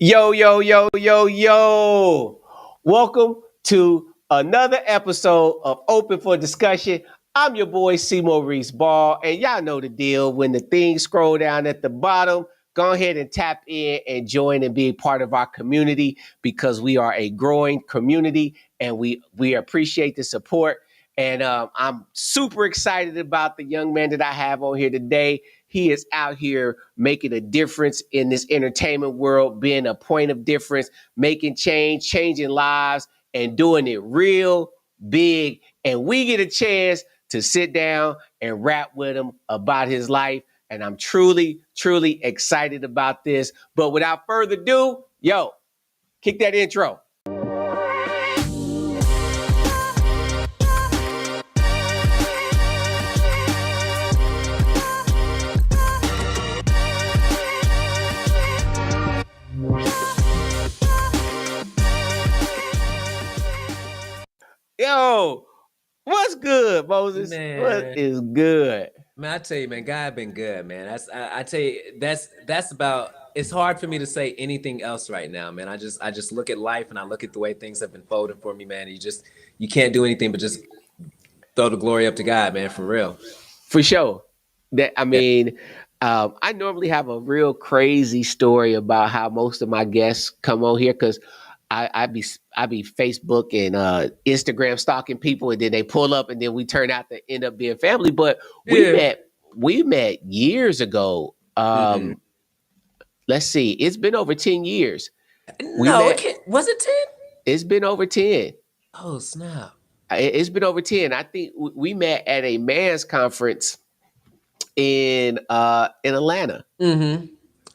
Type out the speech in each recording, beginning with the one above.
Yo, yo, yo, yo, yo. Welcome to another episode of Open for Discussion. I'm your boy, Seymour Reese Ball, and y'all know the deal. When the things scroll down at the bottom, go ahead and tap in and join and be a part of our community because we are a growing community and we appreciate the support. And I'm super excited about the young man that I have on here today. He is out here making a difference in this entertainment world, being a point of difference, making change, changing lives, and doing it real big. And we get a chance to sit down and rap with him about his life. And I'm truly, truly excited about this. But without further ado, yo, kick that intro. Yo, what's good, Moses? Man. What is good? Man, I tell you, man, God been good, man. I tell you, that's about. It's hard for me to say anything else right now, man. I just look at life and I look at the way things have been folding for me, man. You can't do anything but just throw the glory up to God, man, for real. For sure. I normally have a real crazy story about how most of my guests come on here because I be Facebook and Instagram stalking people, and then they pull up, and then we turn out to end up being family. But we met years ago. Let's see, it's been over 10 years. Was it 10? It's been over 10. Oh snap! It's been over 10. I think we met at a man's conference in Atlanta.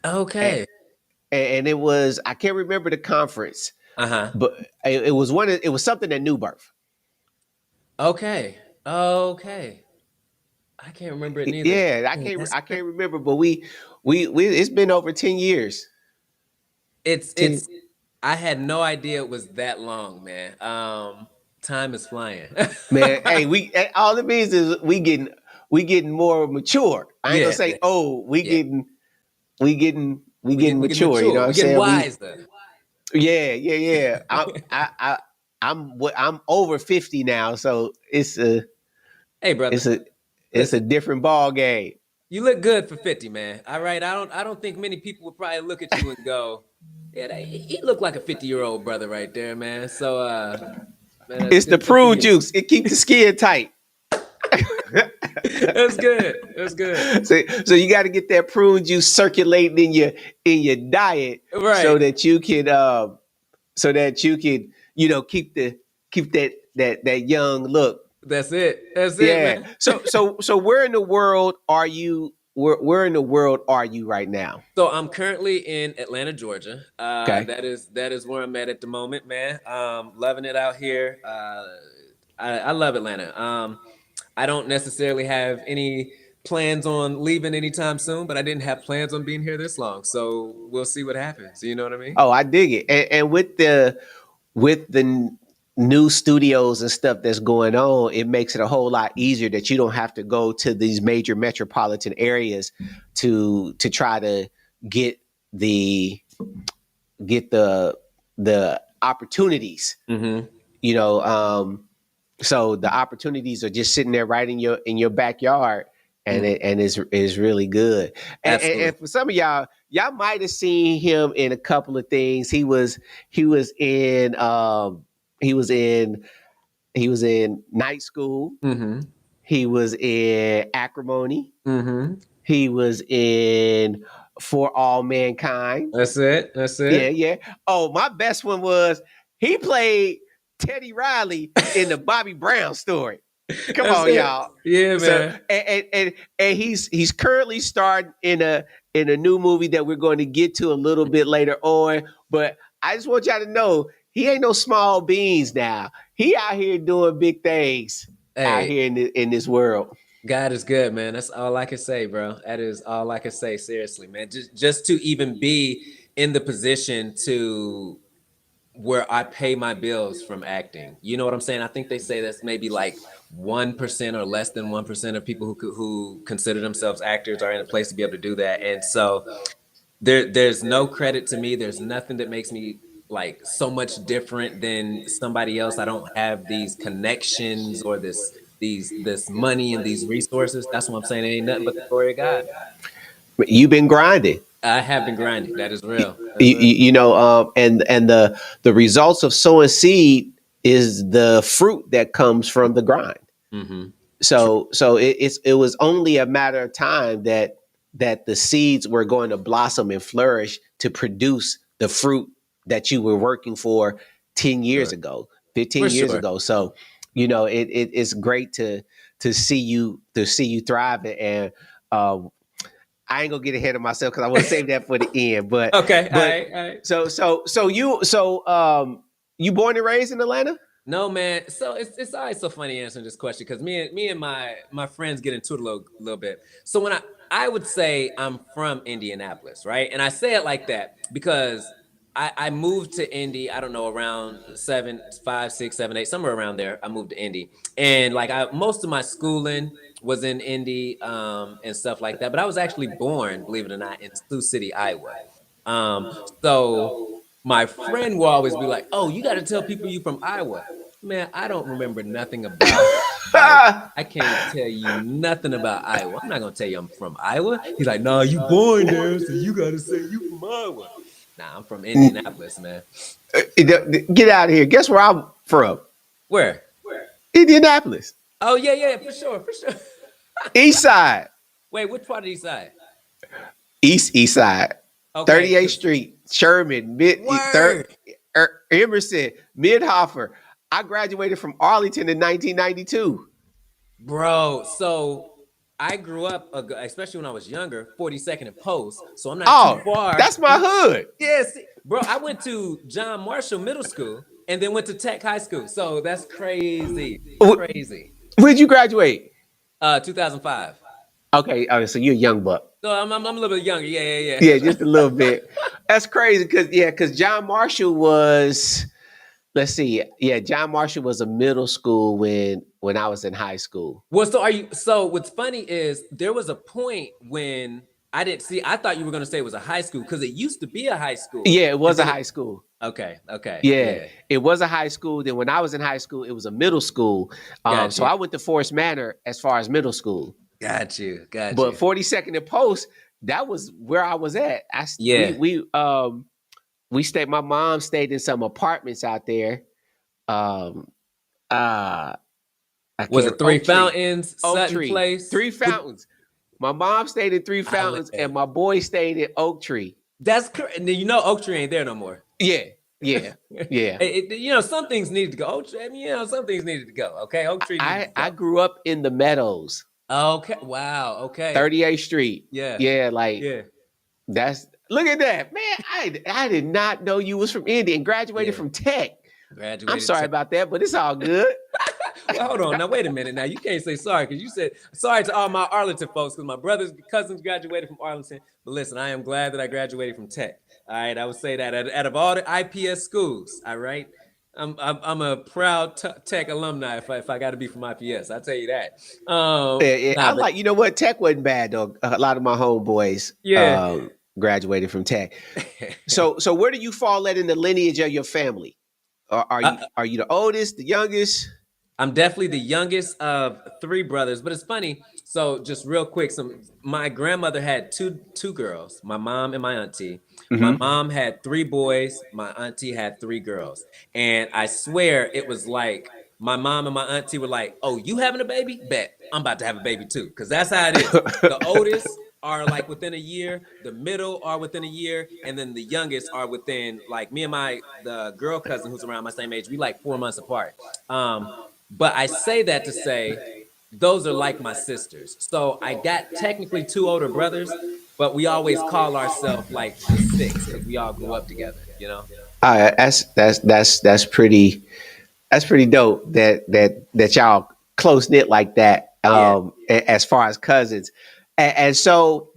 Okay. And it was, I can't remember the conference. But it was something at New Birth. Okay. I can't remember it neither. Yeah, I can't remember, but we it's been over 10 years. I had no idea it was that long, man. Time is flying. Man, hey, all it means is we getting more mature. I ain't gonna say we getting mature, you know what I'm saying? Wiser. Yeah. I'm over 50 now, so it's hey brother, it's a different ball game. You look good for 50, man. All right, I don't think many people would probably look at you and go, yeah, he looked like a 50-year-old brother right there, man. So man, it's the prune juice. It keeps the skin tight. That's good. So you got to get that prune juice circulating in your diet, right? So that you can keep that young look. That's it. Yeah. Man. So where in the world are you? Where in the world are you right now? So I'm currently in Atlanta, Georgia. Okay. That is where I'm at the moment, man. Loving it out here. I love Atlanta. I don't necessarily have any plans on leaving anytime soon, but I didn't have plans on being here this long. So we'll see what happens. You know what I mean? Oh, I dig it. And with the new studios and stuff that's going on, it makes it a whole lot easier that you don't have to go to these major metropolitan areas to try to get the opportunities. So the opportunities are just sitting there right in your backyard, and it's really good. And for some of y'all might have seen him in a couple of things. He was in Night School. He was in Acrimony. He was in For All Mankind. That's it. Yeah. Oh, my best one was he played Teddy Riley in the Bobby Brown story. Come on, y'all. Yeah, man. So, and he's currently starring in a new movie that we're going to get to a little bit later on. But I just want y'all to know he ain't no small beans now. He out here doing big things out here in this world. God is good, man. That's all I can say, bro. That is all I can say. Seriously, man. Just to even be in the position to where I pay my bills from acting. You know what I'm saying? I think they say that's maybe like 1% or less than 1% of people who consider themselves actors are in a place to be able to do that. And so there's no credit to me. There's nothing that makes me like so much different than somebody else. I don't have these connections or this money and these resources. That's what I'm saying. It ain't nothing but the glory of God. You've been grinding. I have been grinding. That is real. That's real. And the results of sowing seed is the fruit that comes from the grind. Mm-hmm. So it was only a matter of time that the seeds were going to blossom and flourish to produce the fruit that you were working for 10 years Sure. ago, For 15 years sure. ago. So it's great to see you thriving. And I ain't gonna get ahead of myself because I want to save that for the end. But Okay. All but right. All right. you born and raised in Atlanta? No, man. So it's always so funny answering this question because me and my friends get into it a little bit. So when I would say I'm from Indianapolis, right? And I say it like that because I moved to Indy, I don't know, around 7, 5, 6, 7, 8, somewhere around there. I moved to Indy. And like most of my schooling was in Indy, and stuff like that. But I was actually born, believe it or not, in Sioux City, Iowa. Um, so my friend will always be like, "Oh, you got to tell people you from Iowa." Man, I don't remember nothing about Iowa. I can't tell you nothing about Iowa. I'm not gonna tell you I'm from Iowa. He's like, "Nah, you born there, so you gotta say you from Iowa." Nah, I'm from Indianapolis, man. Get out of here. Guess where I'm from? Where? Indianapolis. Oh yeah, yeah, for sure, for sure. East side. Wait, which part of the east side? East side. Okay, 38th cause Street, Sherman, third word, Emerson, Midhoffer. I graduated from Arlington in 1992. bro. So I grew up, especially when I was younger, 42nd and Post. So I'm not too Oh, far. that's my hood. Yes, bro. I went to John Marshall Middle School and then went to Tech High School. So that's crazy, crazy. Where'd you graduate? 2005. Okay, so you're a young buck. So I'm a little bit younger. Yeah, yeah, yeah. Yeah, That's just a little bit. That's crazy because John Marshall was, let's see, yeah, John Marshall was a middle school when I was in high school. Well, so are you? So what's funny is there was a point when I didn't see. I thought you were gonna say it was a high school because it used to be a high school, Yeah, it and was a then it. high school. Okay, okay, Yeah, yeah, it was a high school. Then when I was in high school, it was a middle school. got So you, I went to Forest Manor as far as middle school. got you, got But you. 42nd and Post, that was where I was at. Yeah, We stayed. My mom stayed in some apartments out there. Um, uh, I was can't. it Three Oak Tree, Fountains, Oak Sutton Tree, Place? Three Fountains. My mom stayed in Three I Fountains, and went. my boy stayed in Oak Tree. That's correct. You know, Oak Tree ain't there no more. Yeah, yeah, yeah. You know, some things needed to go. Oak Tree, I mean, you know, some things needed to go. Okay, Oak Tree needed to I go. grew up in the Meadows, Okay, wow. Okay, 38th Street. yeah, Yeah, like yeah, that's look at that, man. I did not know you was from Indy and graduated yeah. from Tech. I'm Graduated. sorry about that, but it's all good. Well, hold on. Now, wait a minute. Now, you can't say sorry because you said sorry to all my Arlington folks because my brothers, cousins graduated from Arlington. But listen, I am glad that I graduated from Tech. All right, I would say that out of all the IPS schools, all right, I'm a proud Tech alumni if I got to be from IPS. I'll tell you that. I Nah, but like, you know what? Tech wasn't bad though. A lot of my homeboys yeah. graduated from Tech. So where do you fall at in the lineage of your family? Are you the oldest, the youngest? I'm definitely the youngest of three brothers, but it's funny. So just real quick, my grandmother had two girls, my mom and my auntie. My Mm-hmm. mom had three boys, my auntie had three girls. And I swear it was like my mom and my auntie were like, "Oh, you having a baby? Bet I'm about to have a baby too." Because that's how it is. The oldest are like within a year, the middle are within a year, and then the youngest are within like me and the girl cousin who's around my same age, we like 4 months apart. But I say that to say those are like my sisters. So I got technically two older brothers, but we always call ourselves like the six because we all grew up together, you know? That's pretty dope that y'all close knit like that. Yeah. As far as cousins, and so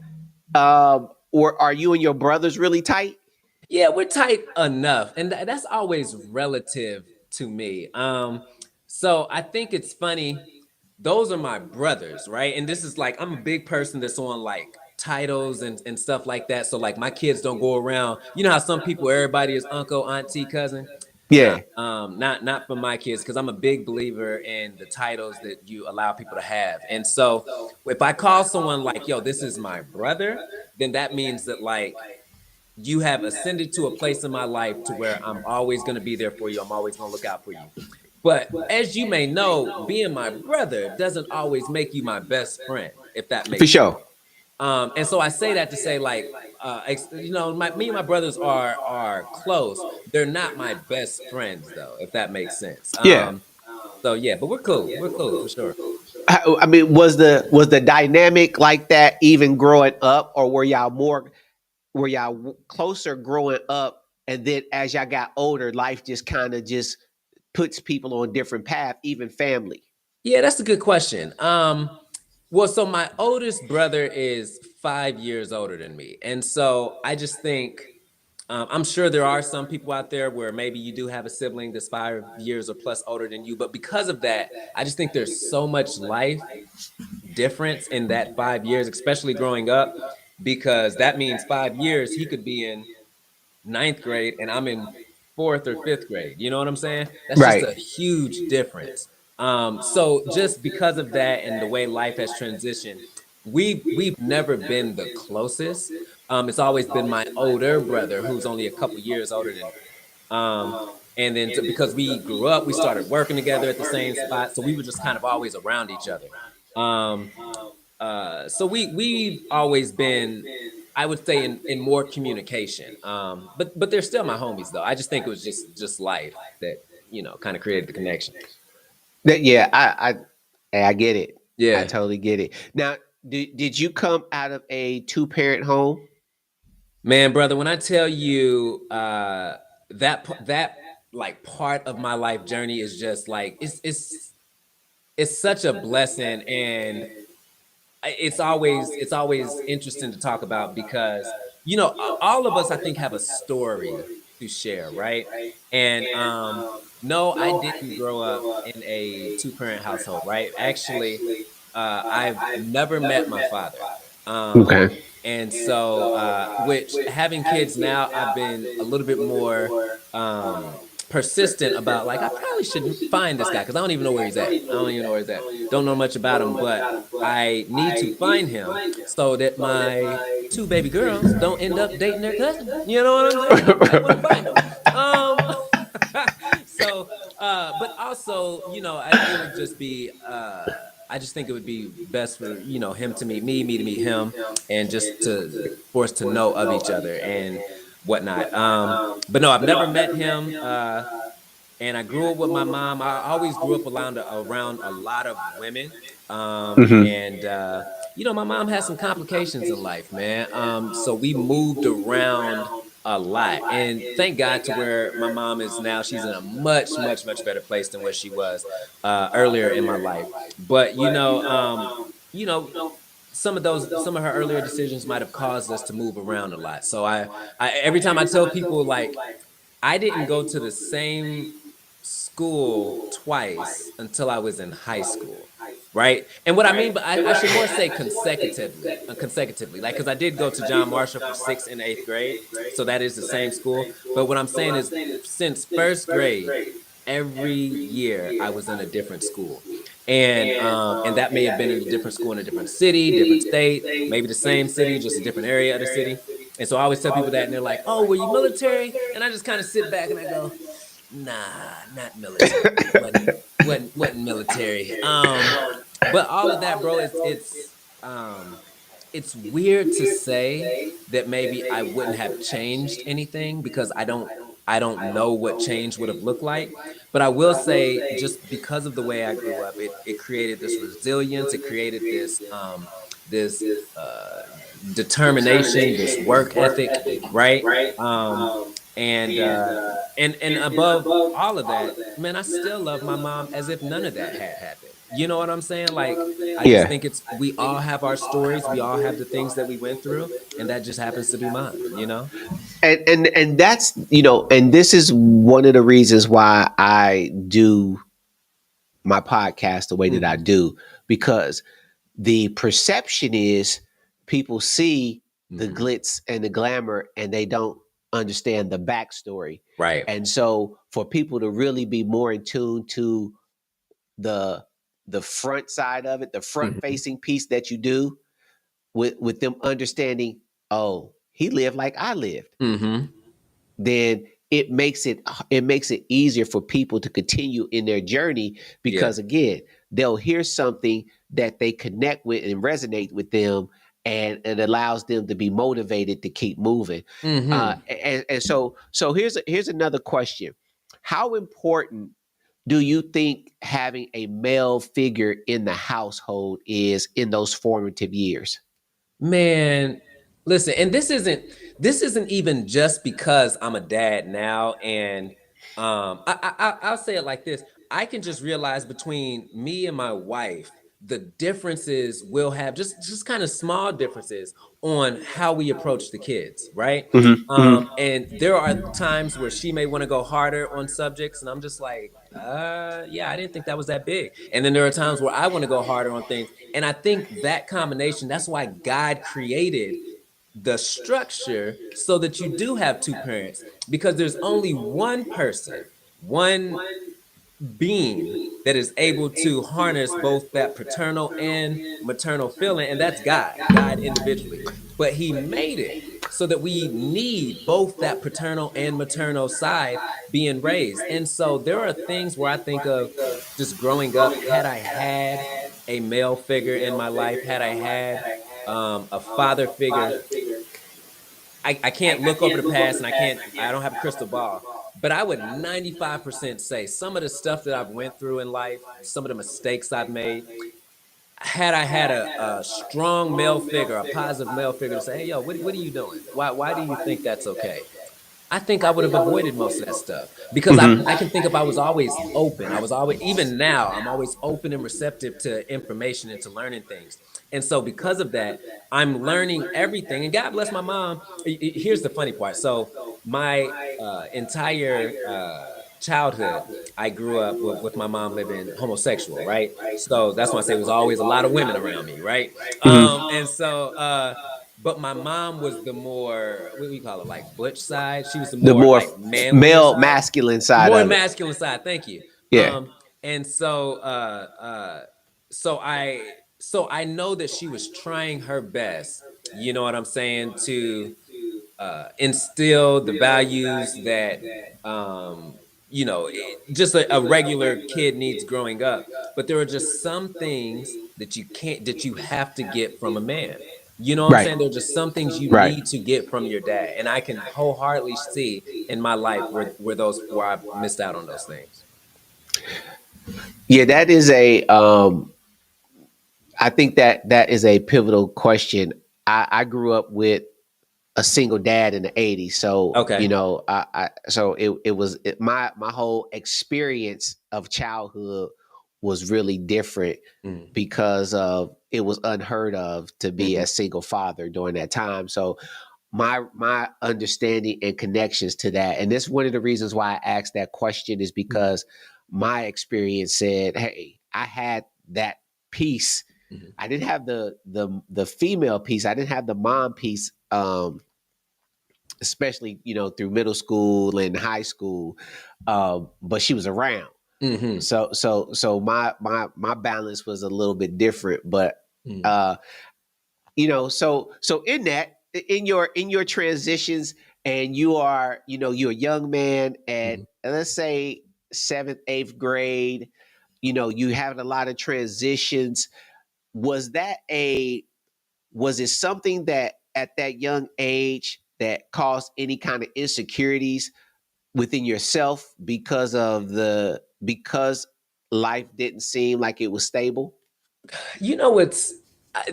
are you and your brothers really tight? Yeah, we're tight enough. And that's always relative to me. So I think it's funny. Those are my brothers, right? And this is like I'm a big person that's on like titles and stuff like that. So like my kids don't go around. You know how some people, everybody is uncle, auntie, cousin. Nah, Yeah. not for my kids, because I'm a big believer in the titles that you allow people to have. And so if I call someone like, yo, this is my brother, then that means that like you have ascended to a place in my life to where I'm always going to be there for you. I'm always going to look out for you. But as you may know, being my brother doesn't always make you my best friend, if that For makes sense. sure. And so I say that to say, like, you know, me and my brothers are close. They're not my best friends, though, if that makes sense. Yeah. So yeah, but we're cool. We're cool for sure. I mean, was the dynamic like that even growing up, or were y'all closer growing up, and then as y'all got older, life just kind of just puts people on different path, even family? Yeah, that's a good question. Well, so my oldest brother is 5 years older than me, and so I just think I'm sure there are some people out there where maybe you do have a sibling that's 5 years or plus older than you, but because of that, I just think there's so much life difference in that 5 years, especially growing up, because that means 5 years he could be in ninth grade and I'm in fourth or fifth grade. You know what I'm saying? That's just Right. a huge difference. So just because of that and the way life has transitioned, we've never been the closest. It's always been my older brother who's only a couple years older than me. Um, and then because we grew up, we started working together at the same spot, so we were just kind of always around each other. Um, so we've always been, I would say, in more communication. But they're still my homies though. I just think it was just life that kind of created the connection. Yeah, I get it. I Yeah, totally get it. Now, did you come out of a two-parent home? man, brother. When I tell you that like part of my life journey is just like it's such a blessing, and it's always interesting to talk about because all of us I think have a story to share, right? And no, I didn't grow up in a two-parent household, right? Actually, I've never met my father. um Okay. and so which having kids now, I've been a little bit more persistent about, like, I probably should find this guy because I don't even know where he's at. I don't even know where he's at. Don't know much about him, but I need to find him so that my two baby girls don't end up dating their cousin. You know what I'm saying? I want to find them. So, but also, it would just be, I just think it would be best for, him to meet me to meet him, and just for us to know of each other and whatnot. But no, I've never met him. And I grew up with my mom. I always grew up around a lot of women. Hmm. And my mom had some complications in life, man. So we moved around a lot, and thank God to where my mom is now. She's in a much, much, much better place than where she was earlier in my life. But you know, some of her earlier decisions might have caused us to move around a lot. So I every time I tell people, like, I didn't go to the same school twice until I was in high school, right? And what I mean, but I should more say consecutively, like, because I did go to John Marshall for sixth and eighth grade, so that is the same school. But what I'm saying is, since first grade, every year I was in a different school, and that may have been in a different school in a different city, different state, maybe the same city, just a different area of the city. And so I always tell people that, and they're like, "Oh, were you military?" And I just kind of sit back and I go, "Nah, not military. Wasn't military." But all of that, bro, it's weird to say that maybe I wouldn't have changed anything, because I don't know what change would have looked like. But I will say, just because of the way I grew up, it created this resilience. It created this uh, determination, this work ethic, right? Um, and above all of that, man, I still love my mom as if none of that had happened. You know what I'm saying? Like, I just Yeah. think we all have our stories, we all have the things that we went through, and that just happens to be mine. And that's, and this is one of the reasons why I do my podcast the way that I Hmm. do, because the perception is people see the Mhm. glitz and the glamour and they don't understand the backstory. Right. And so for people to really be more in tune to the the front side of it, the front Mhm. facing piece that you do, with them understanding, oh, he lived like I lived, Mhm. then it makes it easier for people to continue in their journey, Yeah. because again, they'll hear something that they connect with and resonate with them, and it allows them to be motivated to keep moving. Mhm. And so here's another question: how important do you think having a male figure in the household is in those formative years? Man, listen, and this isn't even just because I'm a dad now, and I'll say it like this: I can just realize between me and my wife the differences we'll have, just kind of small differences on how we approach the kids, right? Mm-hmm, mm-hmm. And there are times where she may want to go harder on subjects, and I'm just like, yeah, I didn't think that was that big. And then there are times where I want to go harder on things. And I think that combination, that's why God created the structure so that you do have two parents, because there's only one person, one being that is able to harness both that paternal and maternal feeling, and that's God individually. But He made it so that we need both that paternal and maternal side being raised. And so there are things where I think of just growing up, had I had a male figure in my life, had I had a father figure, I can't look over the past and I don't have a crystal ball, but I would 95% say some of the stuff that I've went through in life, some of the mistakes I've made, had I had a strong male figure, a positive male figure to say, hey, yo, what are you doing? Why do you think that's okay? I think I would have avoided most of that stuff, because I can think if I was always open, I was always, even now, I'm always open and receptive to information and to learning things. And so because of that, I'm learning everything. And God bless my mom. Here's the funny part. So my entire childhood, I grew up with my mom living homosexual, right? So that's why I say it was always a lot of women around me, right? And so but my mom was the more, what do we call it, like butch side. She was the The more more like manlier male side, masculine side more of it. masculine side. Thank you. Yeah. And so I know that she was trying her best. You know what I'm saying, to instill the values that just a regular kid needs growing up. But there are just some things that you have to get from a man. You know what I'm Right. saying? There are just some things you Right. need to get from your dad, and I can wholeheartedly see in my life where I missed out on those things. Yeah, that is a I think that is a pivotal question. I grew up with a single dad in the 80s. So, Okay. so my whole experience of childhood was really different, Mm-hmm. because of it was unheard of to be Mm-hmm. a single father during that time. So my understanding and connections to that, and this is one of the reasons why I asked that question, is because my experience said, hey, I had that piece. Mm-hmm. I didn't have the female piece. I didn't have the mom piece, especially through middle school and high school. But she was around. Mm-hmm. So my balance was a little bit different. But Mm-hmm. uh, so in your transitions, and you're a young man at, Mm-hmm. let's say, seventh, eighth grade. You having a lot of transitions. Was that a was it something that at that young age that caused any kind of insecurities within yourself, because life didn't seem like it was stable? You know, it's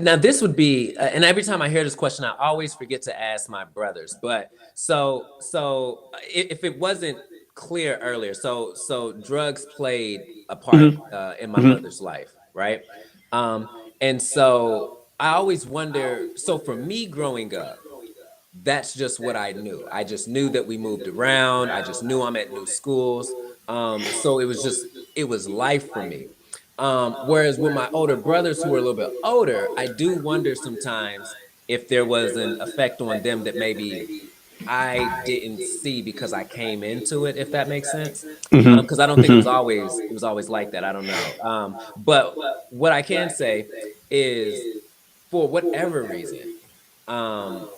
now this would be, and every time I hear this question, I always forget to ask my brothers. But if it wasn't clear earlier, so drugs played a part Mm-hmm. in my Mm-hmm. mother's life, right? Um, and so I always wonder. So for me growing up, that's just what I knew. I just knew that we moved around. I just knew I'm at new schools. So it was life for me. Whereas with my older brothers who are a little bit older, I do wonder sometimes, if there was an effect on them that maybe I didn't see because I came into it, if that makes sense. Mm-hmm. Because I don't think it was always like that. I don't know. But what I can say is, for whatever reason, um,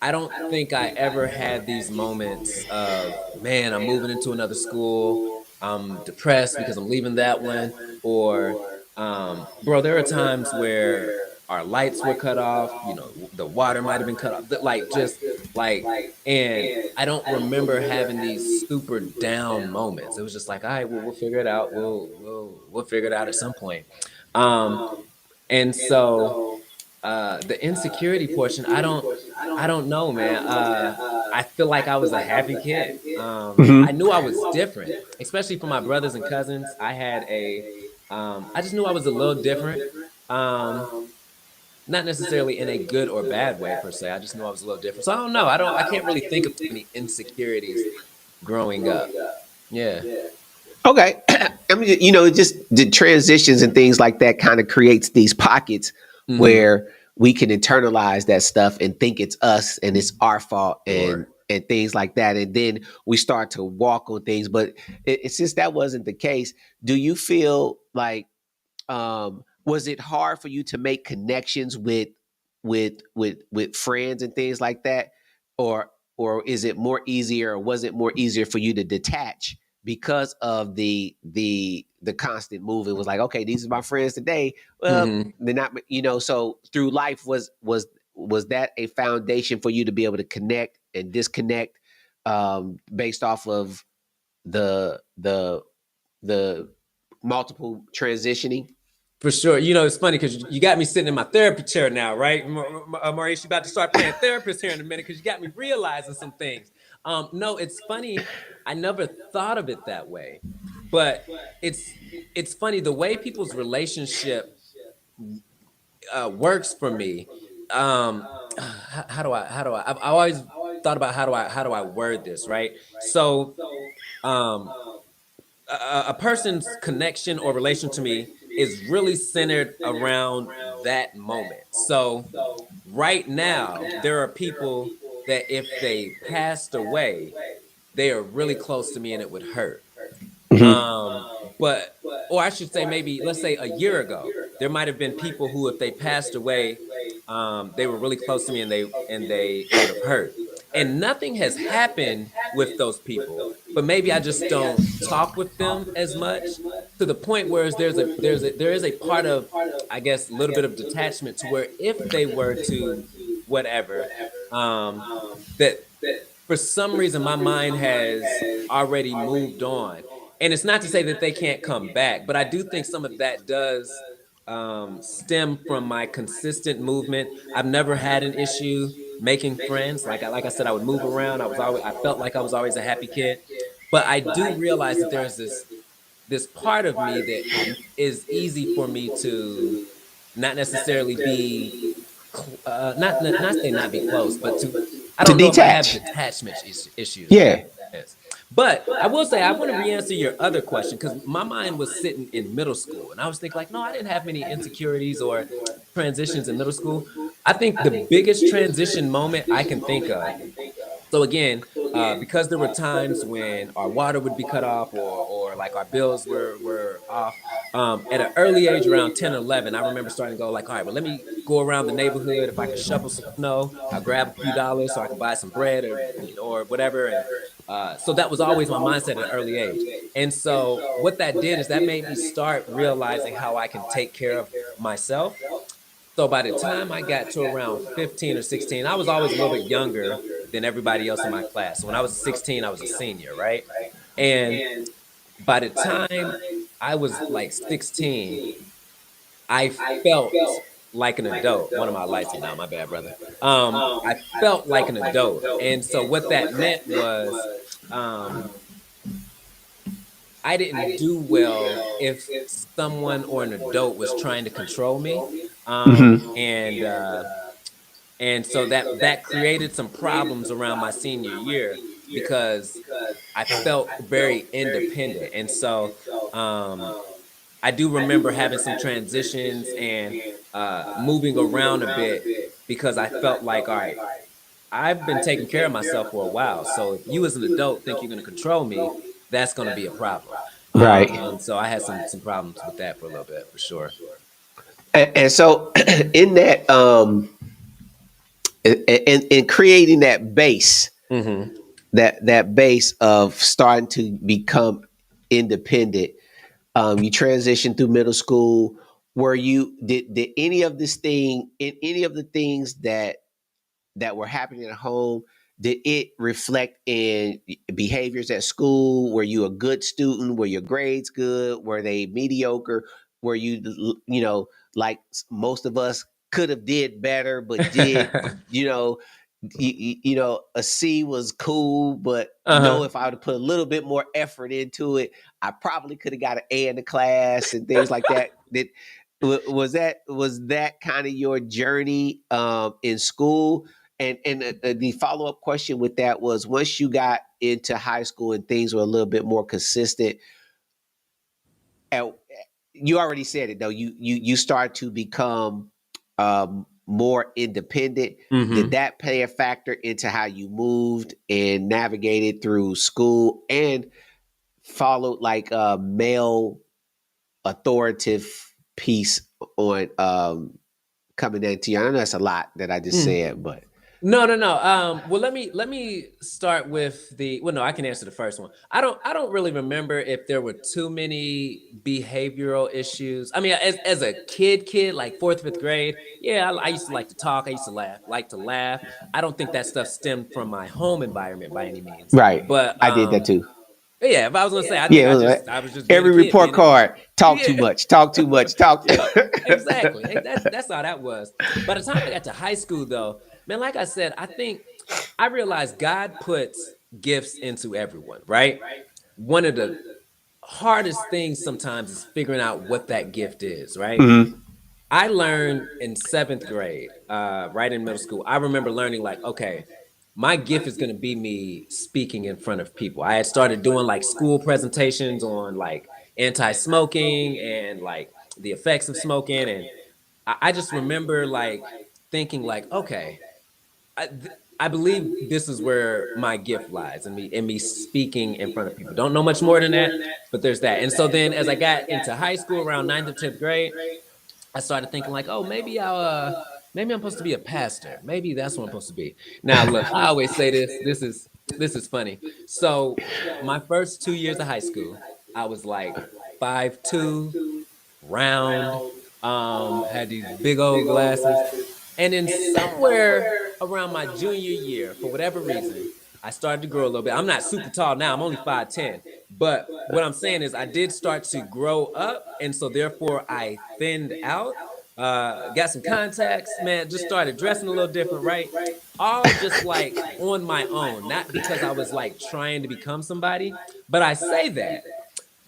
I don't think I ever had these moments of, man, I'm moving into another school. I'm depressed because I'm leaving that one. Or, bro, there are times where our lights were cut off, the water might have been cut off, like just like, and I don't remember having these super down moments. It was just like, all right, well, we'll figure it out. We'll figure it out at some point. Um, and so the insecurity portion, I don't know, man. I feel like I was a happy kid. I Mm-hmm. knew I was different, especially for my brothers and cousins. I just knew I was a little different. Um, Not necessarily in a good or bad way per se. I just knew I was a little different. So I don't know. I can't really think of any insecurities growing up. Yeah. Okay. I mean, just the transitions and things like that kind of creates these pockets Mm-hmm. where we can internalize that stuff and think it's us and it's our fault and Sure. things like that. And then we start to walk on things. But since that wasn't the case, do you feel like was it hard for you to make connections with friends and things like that, or is it more easier, or was it more easier for you to detach because of the constant move? It was like, okay, these are my friends today. Well, Mm-hmm. they're not. So through life, was that a foundation for you to be able to connect and disconnect, based off of the the multiple transitioning? For sure. It's funny because you got me sitting in my therapy chair now, right? Maurice, you about to start playing therapist here in a minute because you got me realizing some things. No, it's funny. I never thought of it that way, but it's it's funny the way people's relationship works for me. I've always thought about how do I word this, right? So, um, a person's connection or relation to me is really centered around that moment. So right now, there are people that if they passed away, they are really close to me and it would hurt. Mm-hmm. Um, but or I should say maybe let's say a year ago, there might have been people who if they passed away, they were really close to me and they it would have hurt. And nothing has happened with those people, but maybe I just don't talk with them as much to the point where there is a part of, I guess, a little bit of detachment to where if they were to whatever, um, that for some reason my mind has already moved on. And it's not to say that they can't come back, but I do think some of that does stem from my consistent movement. I've never had an issue making friends. Like I said, I would move around. I felt like I was always a happy kid. But I do realize that there's this part of me that is easy for me to not necessarily be not say not be close, but to I To don't know if I have detach. detachment issues, if that Yeah. makes sense. But I will say I want to re-answer your other question because my mind was sitting in middle school and I was thinking like, no, I didn't have many insecurities or transitions in middle school. I think the biggest transition moment I can think of, so again, because there were times when our water would be cut off or like our bills were off, at an early age around 10 or 11, I remember starting to go like, all right, well, let me go around the neighborhood. If I can shovel some snow, I'll grab a few dollars so I can buy some bread or whatever. And so that was always my mindset at an early age. And so what that did is that made me start realizing how I can take care of myself. So by the time I got to around 15 or 16, I was always a little bit younger than everybody else in my class. So when I was 16, I was a senior, right? And by the time I was like 16, I felt like an adult. One of my lights went out, my bad, brother. I felt like an adult. And so what that meant was um, I didn't do well if someone or an adult was trying to control me. Mm-hmm. And so that created some problems around my senior year because I felt very independent. And so I do remember having some transitions and moving around a bit because I felt like, all right, I've been taking care of myself for a while. So if you as an adult think you're going to control me, that's going to be a problem. Right. And so I had some problems with that for a little bit, for sure. And so in that in creating that base, Mm-hmm. that base of starting to become independent, you transitioned through middle school. Were you did any of this thing in any of the things that were happening at home, did it reflect in behaviors at school? Were you a good student? Were your grades good? Were they mediocre? Were you, like most of us could have did better, but did, you know, a C was cool, but Uh-huh. if I would have put a little bit more effort into it, I probably could have got an A in the class and things like that. Was that kind of your journey in school? And the follow up question with that was, once you got into high school and things were a little bit more consistent, and you already said it though, you start to become more independent. Did Mm-hmm. that play a factor into how you moved and navigated through school and followed like a male authoritative piece on coming into you? I know that's a lot that I just said, but No, no, no. Well, let me start with the. Well, no, I can answer the first one. I don't really remember if there were too many behavioral issues. I mean, as a kid, like fourth, fifth grade, yeah, I used to like to talk. I used to laugh. I don't think that stuff stemmed from my home environment by any means. right, But I did that too. yeah, if I was gonna say, I think Yeah, it was like I was just being a every kid, report being card, talk too yeah, much, talk too much, talk. yeah, exactly. That's how that was. By the time I got to high school, though, man, like I said, I think I realized God puts gifts into everyone, right? One of the hardest things sometimes is figuring out what that gift is, right? Mhm. I learned in seventh grade, right in middle school. I remember learning, like, okay, my gift is going to be me speaking in front of people. I had started doing like school presentations on like anti-smoking and like the effects of smoking, and I just remember like thinking like, okay, I believe this is where my gift lies, and me speaking in front of people. Don't know much more than that, but there's that. And so then as I got into high school around ninth or 10th grade, I started thinking like, oh, maybe I'm supposed to be a pastor. Maybe that's what I'm supposed to be. Now, look, I always say this. This is funny. So, my first 2 years of high school, I was like 5'2", round, had these big old glasses, and then somewhere around my junior year, for whatever reason, I started to grow a little bit. I'm not super tall now. I'm only 5'10", but what I'm saying is I did start to grow up, and so therefore I thinned out. Got some contacts, man. Just started dressing a little different, right? All just like on my own, not because I was like trying to become somebody, but I say that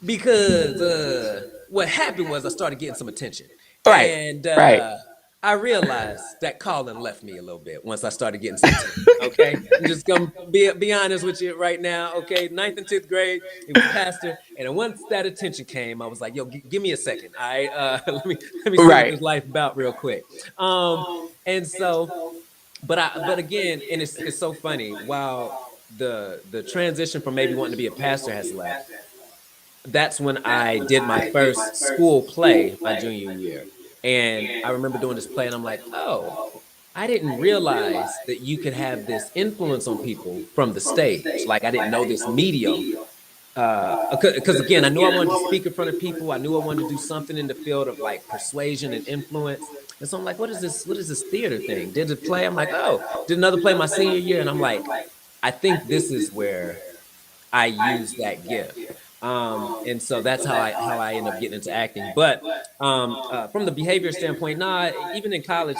because what happened was I started getting some attention, Right, and right. I realized that Colin left me a little bit once I started getting some attention. Okay, I'm just gonna be honest with you right now. Okay, ninth and 10th grade, he was a pastor, and once that attention came, I was like, "Yo, give me a second. All right, let me see what Right. this life about real quick." And so, but again, and it's so funny. While the transition from maybe wanting to be a pastor has left, that's when I did my first school play my junior year. And I remember doing this play, and I'm like, oh, I didn't realize that you could have this influence on people from the stage. Like, I didn't know this medium. Because again, I knew I wanted to speak in front of people. I knew I wanted to do something in the field of like persuasion and influence. And so I'm like, what is this? What is this theater thing? Did it play? I'm like, oh, did another play my senior year. And I'm like, I think this is where I use that gift. And so that's how I end up getting into acting. But from the behavior standpoint, nah, even in college,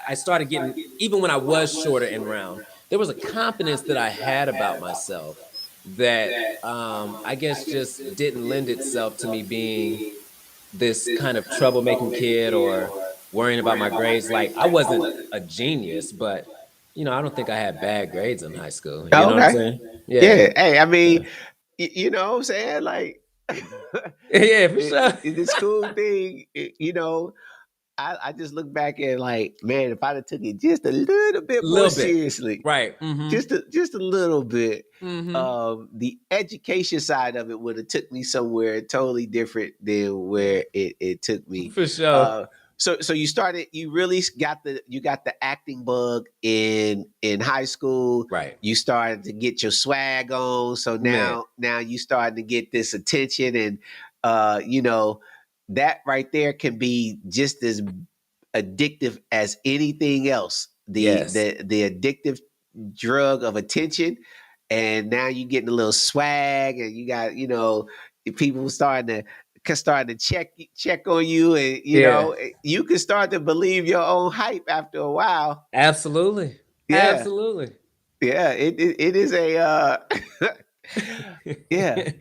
I started getting, even when I was shorter and round, there was a confidence that I had about myself that I guess just didn't lend itself to me being this kind of troublemaking kid or worrying about my grades. Like, I wasn't a genius, but I don't think I had bad grades in high school. You Oh, know what I'm okay. saying? Yeah. Yeah. Hey, I Yeah. mean, you know what I'm saying? Like, Yeah, for sure. this cool thing, I just look back and like, man, if I'd have took it just a little bit A more little bit. seriously, Right. just a little bit, Mm-hmm. the education side of it would have took me somewhere totally different than where it took me. For sure. Uh, so you really got the acting bug in high school. Right. You started to get your swag on, so Man. now you starting to get this attention, and you know that right there can be just as addictive as anything else. Yes. The addictive drug of attention, and now you getting a little swag, and you got people starting to check on you, and Yeah. you can start to believe your own hype after a while. Absolutely. Yeah, Absolutely. yeah, it is a yeah.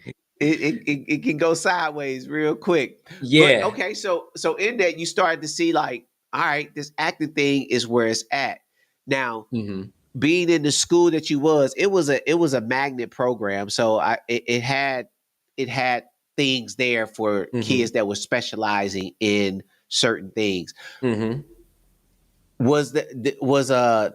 It can go sideways real quick. But Yeah. okay, so in that you started to see like, all right, this acting thing is where it's at. Now, Mm-hmm. being in the school that you was, it was a magnet program. So it had things there for Mm-hmm. kids that were specializing in certain things. Mm-hmm. Was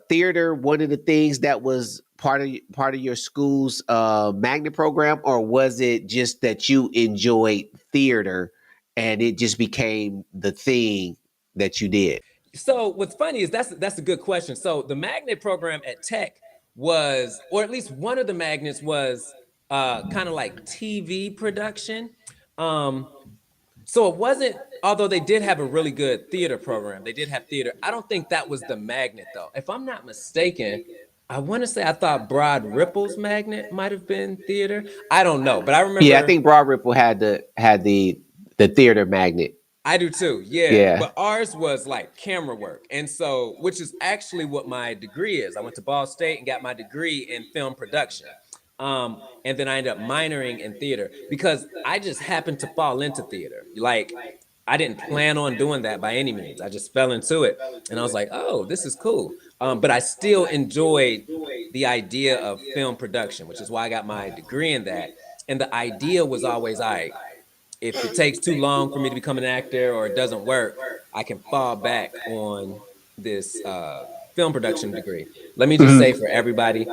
theater one of the things that was part of your school's magnet program, or was it just that you enjoyed theater and it just became the thing that you did? So what's funny is that's a good question. So the magnet program at Tech was, or at least one of the magnets was, kind of like TV production. Um, so it wasn't, although they did have a really good theater program, they did have theater. I don't think that was the magnet though. If I'm not mistaken, I want to say I thought Broad Ripple's magnet might have been theater. I don't know, but I Yeah, I remember. think Broad Ripple had the theater magnet. I do too, yeah. Yeah. But ours was like camera work. And so, which is actually what my degree is. I went to Ball State and got my degree in film production. And then I ended up minoring in theater because I just happened to fall into theater. Like, I didn't plan on doing that by any means. I just fell into it. And I was like, oh, this is cool. But I still enjoyed the idea of film production, which is why I got my degree in that. And the idea was always, all right, if it takes too long for me to become an actor or it doesn't work, I can fall back on this film production degree. Let me just say for everybody,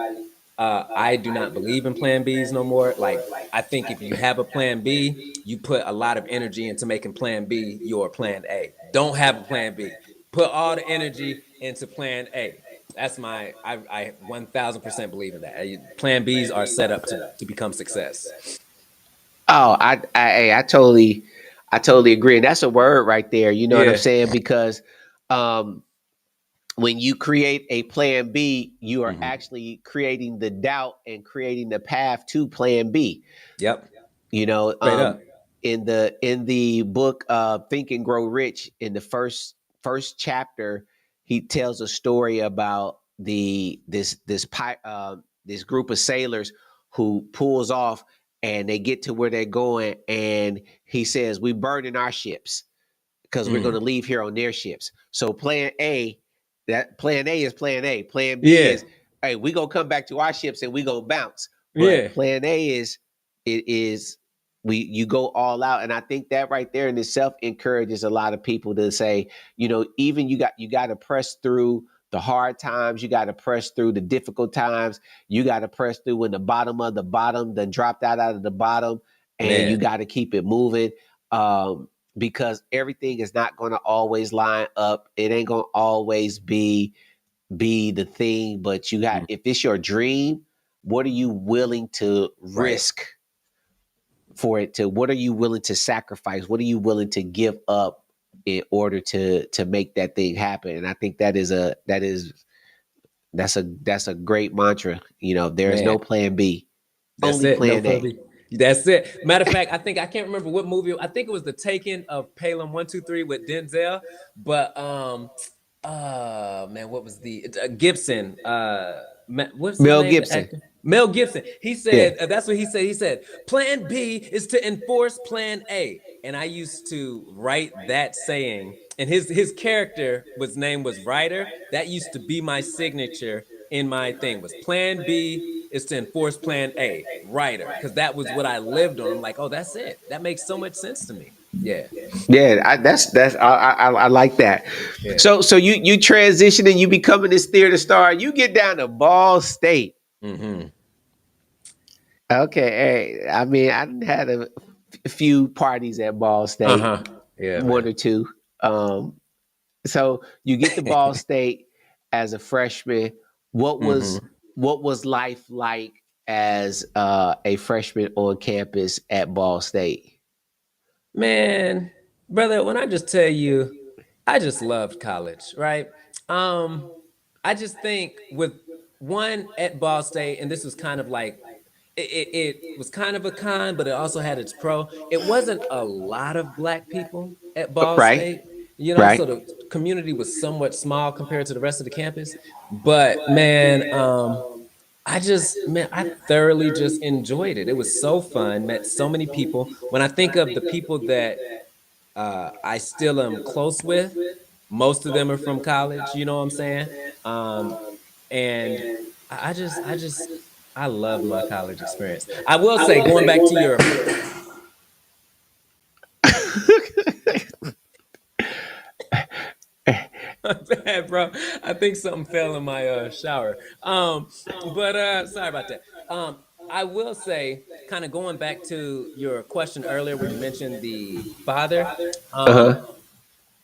I do not believe in plan Bs no more. Like, I think if you have a plan B, you put a lot of energy into making plan B your plan A. Don't have a plan B. Put all the energy into plan A. That's I 1000% believe in that. Plan Bs are set up to become success. Oh, I totally agree, and that's a word right there. You know what I'm Yeah. saying? Because um, when you create a plan B, you are Mm-hmm. actually creating the doubt and creating the path to plan B. Yep. You know, Straight up. in the book Think and Grow Rich, in the first chapter, he tells a story about this group of sailors who pulls off, and they get to where they're going, and he says, "We burning our ships because we're going Mm. to leave here on their ships." So plan A is plan A. Plan B Yeah. is, hey, we gonna come back to our ships and we gonna bounce. But Yeah. plan A is it is we you go all out, and I think that right there in itself encourages a lot of people to say, even you got to press through the hard times, you got to press through the difficult times, you got to press through when the bottom of the bottom then dropped out of the bottom, and you Man. got to keep it moving. Because everything is not going to always line up. It ain't going to always be the thing, but Mm. if it's your dream, what are you willing to Right. risk for it to what are you willing to sacrifice? What are you willing to give up in order to make that thing happen? And I think that's a great mantra. There is Man. no plan B, That's only it. No plan plan A. B. That's it. Matter of fact, I think I can't remember what movie. I think it was the Taking of Palem 123 with Denzel. But man, what was the Gibson? What's his Mel name? The Gibson. actor Mel Gibson. He Yeah. said that's what he said. He said Plan B is to enforce Plan A, and I used to write that saying. And his character was name was Ryder. That used to be my signature in my thing. Was Plan B is to enforce Plan A, Ryder, because that was what I lived on. I'm like, oh, that's it. That makes so much sense to me. Yeah, Yeah, I like that. yeah. So you transition and you becoming this theater star. You get down to Ball State. Mm-hmm. Okay, hey, I mean I done had a few parties at Ball State, Uh-huh. Yeah, one man. or two. So you get to Ball State as a freshman. What was Mm-hmm. what was life like as a freshman on campus at Ball State? Man, brother, when I just tell you, I just loved college, right? Um, I just think with one at Ball State, and this was kind of like it was kind of a con, but it also had its pro. It wasn't a lot of black people at Ball Right, State, you know, right. so the community was somewhat small compared to the rest of the campus. But man, I thoroughly just enjoyed it. It was so fun, met so many people. When I think of the people that I still am close with, most of them are from college, you know what I'm saying? Um, and I just, I love my college experience. I will say, going back to your, bad, bro. I think something fell in my shower. But sorry about that. I will say, kind of going back to your question earlier, where you mentioned the father. Um, Uh-huh.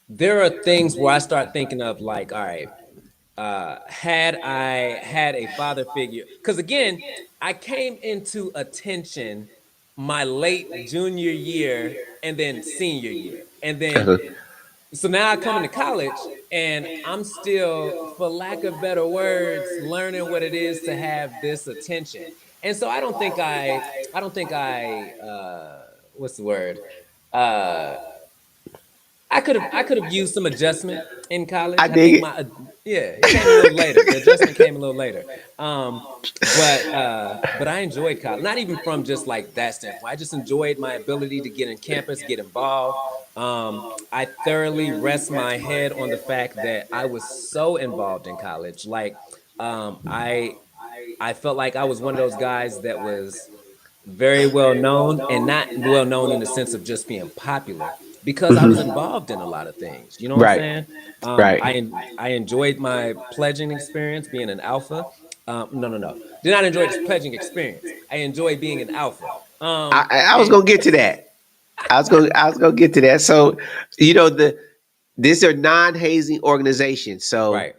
there are things where I start thinking of like, all right, had I had a father figure, because again, I came into attention my late junior year and then senior year, and then Uh-huh. so now I come into college and I'm still, for lack of better words, learning what it is to have this attention. And so I don't think what's the word? Uh, I could have used some adjustment in I college. I dig think it. yeah, it came a little later. The adjustment came a little later. Um, but I enjoyed college. Not even from just like that standpoint. I just enjoyed my ability to get in campus, get involved. I thoroughly rest my head on the fact that I was so involved in college. Like um, I I felt like I was one of those guys that was very well known, and not well known in the sense of just being popular, because I was involved in a lot of things. You know what I'm Right. saying? Right. I enjoyed my pledging experience, being an alpha. No. Did not enjoy this pledging experience. I enjoyed being an alpha. I was And gonna get to that. I was gonna get to that. So, these are non-hazing organizations. So right.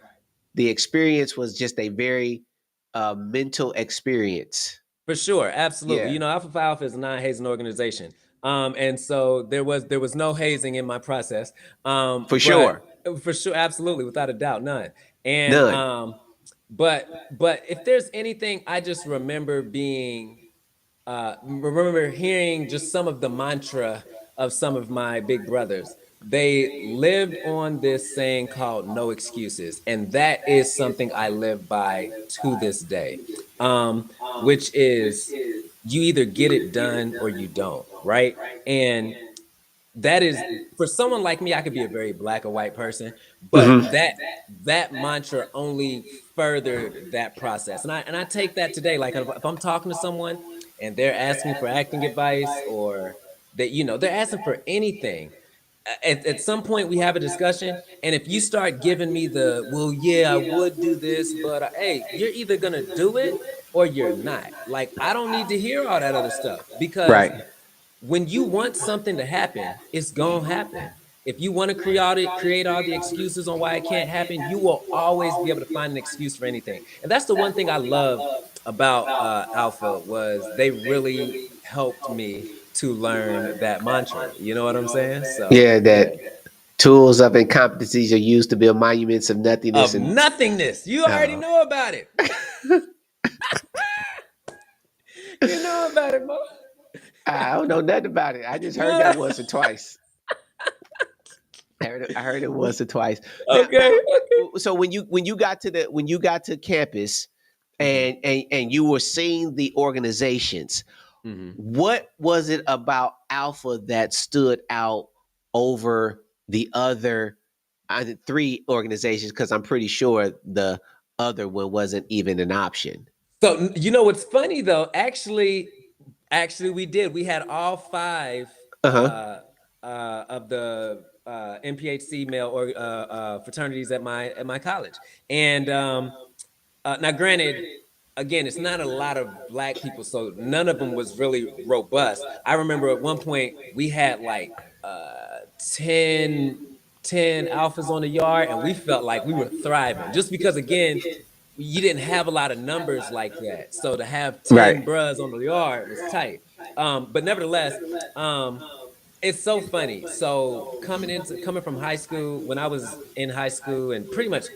the experience was just a very mental experience. For sure, absolutely. Yeah, You know, Alpha Phi Alpha is a non-hazing organization, and so there was no hazing in my process, for but sure. for sure, absolutely, without a doubt, none. And None. but if there's anything, I just remember hearing just some of the mantra of some of my big brothers. They lived on this saying called "no excuses," and that is something I live by to this day. Um, which is, you either get it done or you don't, right? And that is, for someone like me, I could be a very black or white person, but Hmm. that mantra only furthered that process. And I take that today. Like if I'm talking to someone and they're asking for acting advice, or that, they're asking for anything, at some point we have a discussion, and if you start giving me the, well, yeah, I would do this, but hey, you're either gonna do it or you're not. Like, I don't need to hear all that other stuff, because Right. when you want something to happen, it's gonna happen. If you want to create all the excuses on why it can't happen, you will always be able to find an excuse for anything. And that's the one thing I loved about Alpha, was they really helped me to learn that mantra. You know what I'm saying? So Yeah, yeah, that tools of incompetencies are used to build monuments of nothingness, of and nothingness. You already uh, know about it. You know about it, Mo. I don't know nothing about it. I just heard that Yeah. once or twice. I heard it once or twice. Now, Okay. Okay. so when you got to campus, Hmm. and you were seeing the organizations, Hmm. what was it about Alpha that stood out over the other three organizations? Because I'm pretty sure the other one wasn't even an option. So you know what's funny though? Actually, we did. We had all five. Uh huh. of the MPHC male or fraternities at my college. And now, granted, again, it's not a lot of black people, so none of them was really robust. I remember at one point we had like uh, 10, 10 alphas on the yard, and we felt like we were thriving just because, again, you didn't have a lot of numbers like that. So to have Right. 10 bruhs on the yard was tight. But nevertheless, um, it's so funny. So coming from high school, when I was in high school and pretty much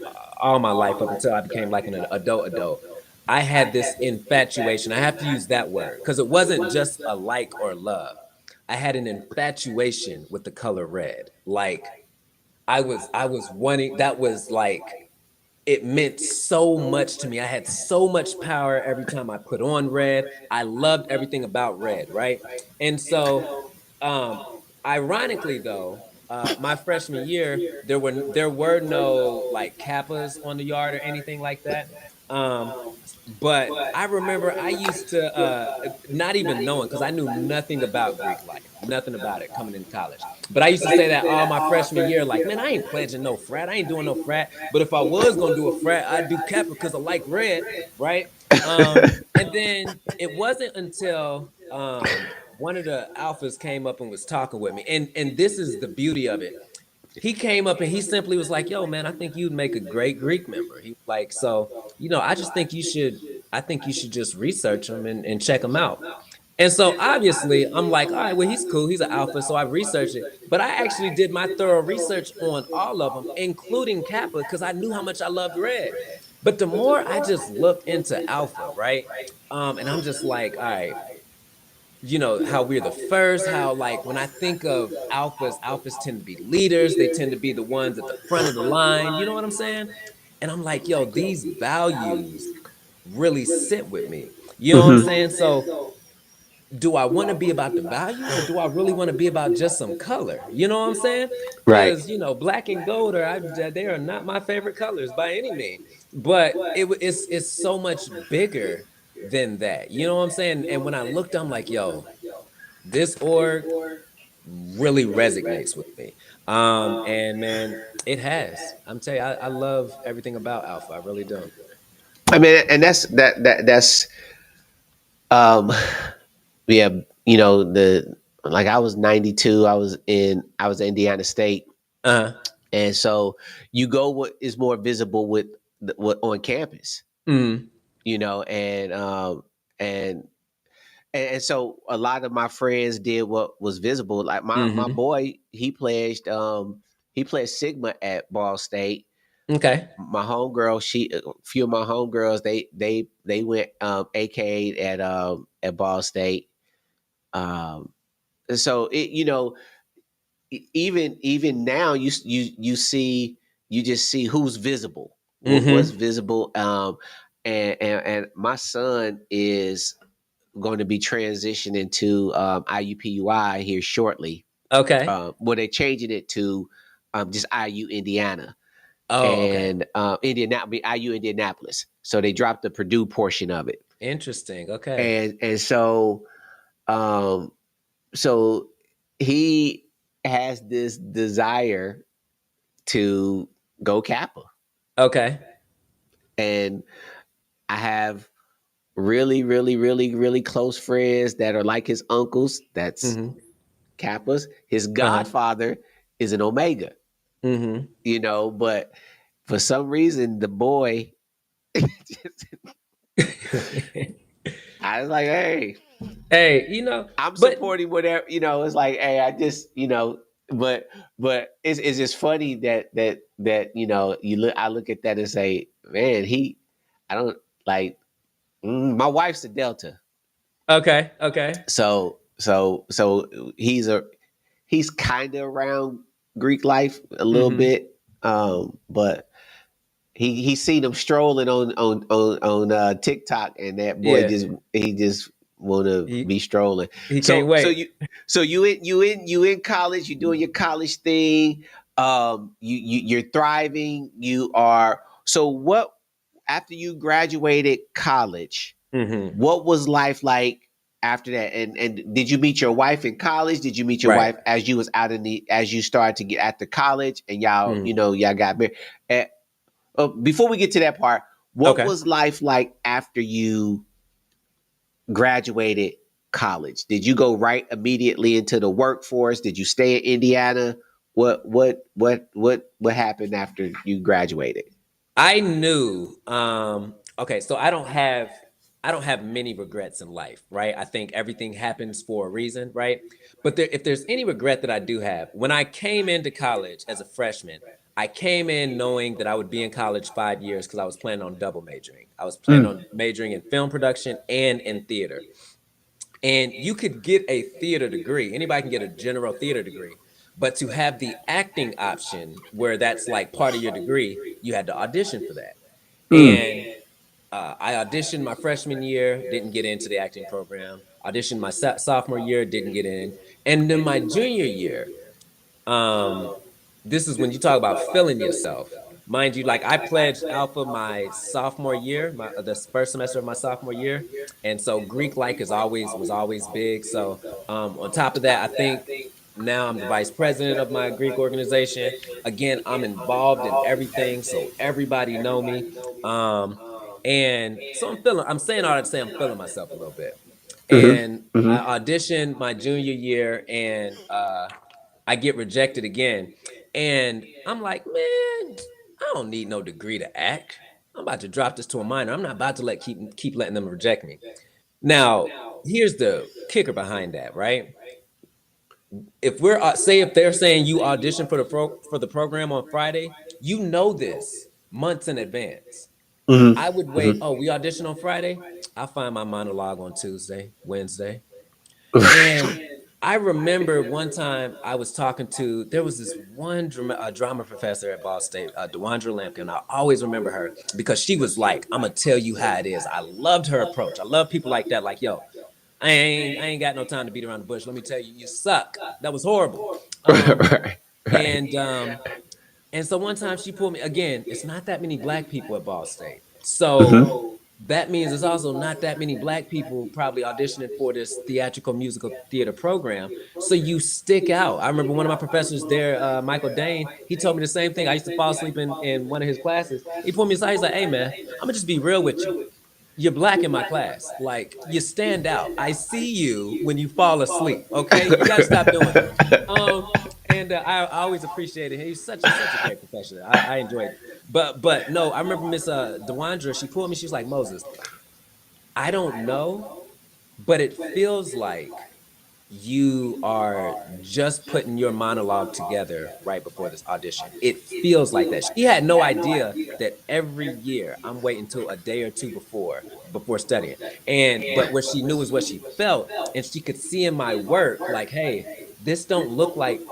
all my life up until I became like an adult, I had this infatuation. I have to use that word because it wasn't just a like or love. I had an infatuation with the color red. Like I was wanting, that was like, it meant so much to me. I had so much power every time I put on red. I loved everything about red, right? And so um, ironically, though, my freshman year, there were no like kappas on the yard or anything like that. Um, but I remember I used to not even knowing because I knew nothing about Greek life, nothing about it coming into college. But I used to say that all my freshman year, like, man, I ain't pledging no frat, I ain't doing no frat. But if I was gonna do a frat, I'd do Kappa because I like red, right? And then it wasn't until one of the alphas came up and was talking with me, and this is the beauty of it. He came up and he simply was like, "Yo, man, I think you'd make a great Greek member." He was like, "So, I just think you should. I think you should just research him and check him out." And so obviously, I'm like, "All right, well, he's cool. He's an alpha." So I researched it, but I actually did my thorough research on all of them, including Kappa, because I knew how much I loved red. But the more I just looked into alpha, right? And I'm just like, all right, how we're the first, how like when I think of alphas tend to be leaders, they tend to be the ones at the front of the line, you know what I'm saying? And I'm like, yo, these values really sit with me. You know what I'm saying? So do I want to be about the values or do I really want to be about just some color? You know what I'm saying? Right. Because black and gold they are not my favorite colors by any means, but it's so much bigger than that. You know what I'm saying? And when I looked, I'm like, yo, this org really resonates with me. And man, it has. I'm telling you, I love everything about Alpha. I really do. I mean, and that's um yeah, the like I was 92, I was Indiana State, Uh huh. and so you go what is more visible with what on campus, Mm. and and and so a lot of my friends did what was visible. Like my Hmm. boy, he pledged Sigma at Ball State. Okay. My homegirl, a few of my homegirls, they went AK'd at Ball State. Um, so even now you just see who's visible, what's Hmm. visible. And my son is going to be transitioning to IUPUI here shortly. Okay. Well, they're changing it to just IU Indiana Oh, okay. and Indianapolis, IU Indianapolis. So they dropped the Purdue portion of it, Interesting. Okay. and um, so he has this desire to go Kappa, Okay. and I have really, really, really, really close friends that are like his uncles. That's Hmm. Kappas. His Uh-huh. godfather is an Omega, Hmm. but for some reason the boy, I was like, hey, Hey, I'm but supporting whatever, it's like, hey, I just, but it's just funny that I look at that and say, man, I don't like, my wife's a Delta. okay, okay. So he's kind of around Greek life a little Hmm. bit, but he seen him strolling on TikTok, and that boy Yeah. he just want to He be strolling. he can't So so wait. you so you in college, you're doing your college thing. You're thriving. You are so what after you graduated college? Hmm. What was life like after that? And did you meet your wife in college? Did you meet your Right. wife as you was out in the as you started to get at the college and y'all, Mhm. y'all got married? And, before we get to that part, what Okay. was life like after you graduated college? Did you go right immediately into the workforce? Did you stay in Indiana? What happened after you graduated? I knew. Okay, so I don't have many regrets in life, right? I think everything happens for a reason, right? But if there's any regret that I do have, when I came into college as a freshman, I came in knowing that I would be in college 5 years because I was planning on double majoring. I was planning Mm, on majoring in film production and in theater. And you could get a theater degree. Anybody can get a general theater degree. But to have the acting option, where that's like part of your degree, you had to audition for that. mm, And I auditioned my freshman year, didn't get into the acting program. Auditioned my sophomore year, didn't get in. And then my junior year, um, this is when you talk about feeling yourself. Mind you, like I pledged Alpha my sophomore year, the first semester of my sophomore year, and so Greek like is always was always big. So on top of that, I think now I'm the vice president of my Greek organization. Again, I'm involved in everything, so everybody know me. Um, and so I'm saying all that to say I'm feeling myself a little bit. hmm And hmm I auditioned my junior year, and I get rejected again. And I'm like, man, I don't need no degree to act. I'm about to drop this to a minor. I'm not about to keep letting them reject me. Now, here's the kicker behind that, right? If we're say if they're saying you audition for the program on Friday, you know this months in advance. hmm I would wait. hmm Oh, we audition on Friday. I'll find my monologue on Tuesday, Wednesday. And I remember one time I was talking to, there was this one drama professor at Ball State, Dewandra Lampkin. I always remember her because she was like, I'm going to tell you how it is. I loved her approach. I love people like that. Like, yo, I ain't got no time to beat around the bush. Let me tell you, you suck. That was horrible. Um, right, right. and um, and so one time she pulled me again. It's not that many black people at Ball State, so hmm that means there's also not that many black people probably auditioning for this theatrical musical theater program. So you stick out. I remember one of my professors there, Michael Dane. He told me the same thing. I used to fall asleep in one of his classes. He pulled me aside. He's like, "Hey man, I'm gonna just be real with you. You're black in my class. Like you stand out. I see you when you fall asleep. Okay, you got to stop doing that." Um, and I always appreciated him. He's such a great professor. I enjoyed it. But no, I remember Miss Dewandra. She pulled me. She was like, Moses, I don't know, but it feels like you are just putting your monologue together right before this audition. It feels like that. She had no idea that every year I'm waiting till a day or two before studying. And but what she knew is what she felt, and she could see in my work, like, hey, this don't look like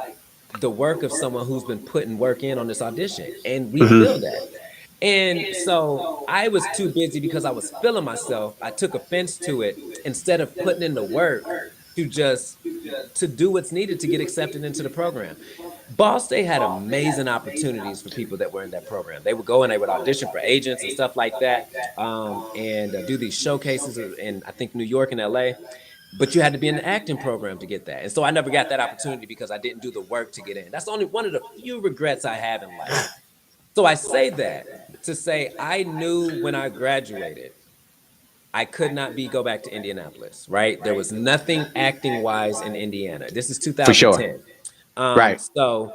the work of someone who's been putting work in on this audition. And we feel hmm that. And so I was too busy because I was feeling myself. I took offense to it instead of putting in the work to just to do what's needed to get accepted into the program. Ball State had amazing opportunities for people that were in that program. They would go and they would audition for agents and stuff like that, and do these showcases in I think New York and LA. But you had to be in the acting program to get that, and so I never got that opportunity because I didn't do the work to get in. That's only one of the few regrets I have in life. So I say that to say I knew when I graduated I could not be go back to Indianapolis, right? There was nothing acting wise in Indiana. This is For sure. 2010. Right. So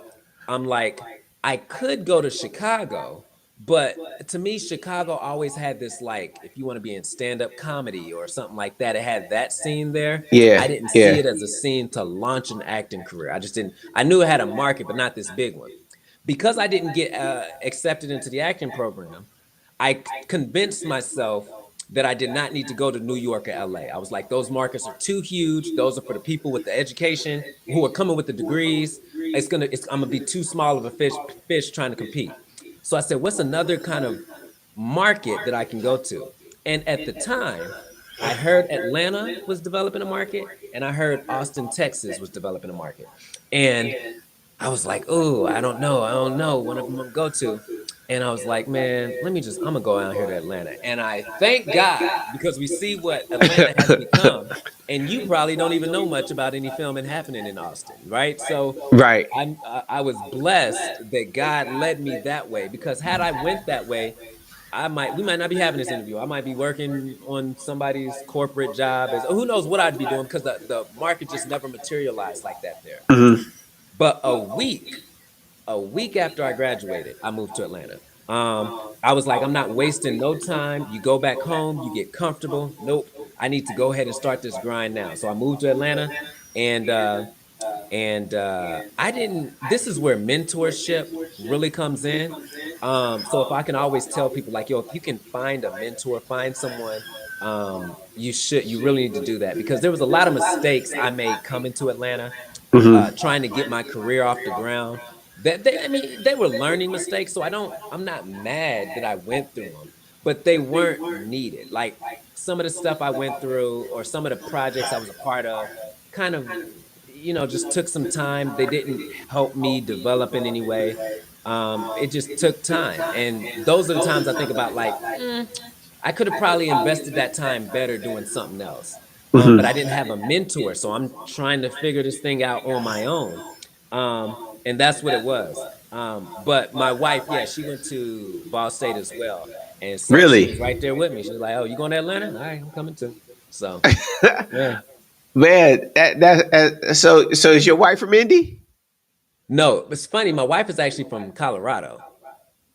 I'm like, I could go to Chicago, but to me, Chicago always had this like, if you want to be in stand-up comedy or something like that, it had that scene there. I Yeah. didn't see Yeah. it as a scene to launch an acting career. I just didn't. I knew it had a market, but not this big one. Because I didn't get accepted into the acting program, I convinced myself that I did not need to go to New York or LA. I was like, those markets are too huge. Those are for the people with the education who are coming with the degrees. I'm gonna be too small of a fish trying to compete. So I said, what's another kind of market that I can go to? And at the time, I heard Atlanta was developing a market, and I heard Austin, Texas was developing a market. And I was like, oh, I don't know. One of them I'm gonna go to. And I was like, man, I'm gonna go out here to Atlanta. And I thank God because we see what Atlanta has become. And you probably don't even know much about any filming happening in Austin, right? So Right. I was blessed that God led me that way because had I went that way, we might not be having this interview. I might be working on somebody's corporate job as who knows what I'd be doing because the market just never materialized like that there. Mhm. But a week after I graduated, I moved to Atlanta. I was like, I'm not wasting no time. You go back home, you get comfortable. Nope. I need to go ahead and start this grind now. So I moved to Atlanta and I didn't this is where mentorship really comes in. So if I can always tell people like, yo, if you can find a mentor, find someone, you really need to do that because there was a lot of mistakes I made coming to Atlanta, Mhm. trying to get my career off the ground. I mean, they were learning mistakes, so I'm not mad that I went through them, but they weren't needed. Like some of the stuff I went through, or some of the projects I was a part of, kind of, just took some time. They didn't help me develop in any way. It just took time, and those are the times I think about, like, I could have probably invested that time better doing something else. But I Mhm. didn't have a mentor, so I'm trying to figure this thing out on my own. And that's what it was. But my wife, yeah, she went to Ball State as well, and so she Really? was right there with me. She was like, "Oh, you going to Atlanta? All right, I'm coming too." So yeah, Man, so is your wife from Indy? no, it's funny. My wife is actually from Colorado.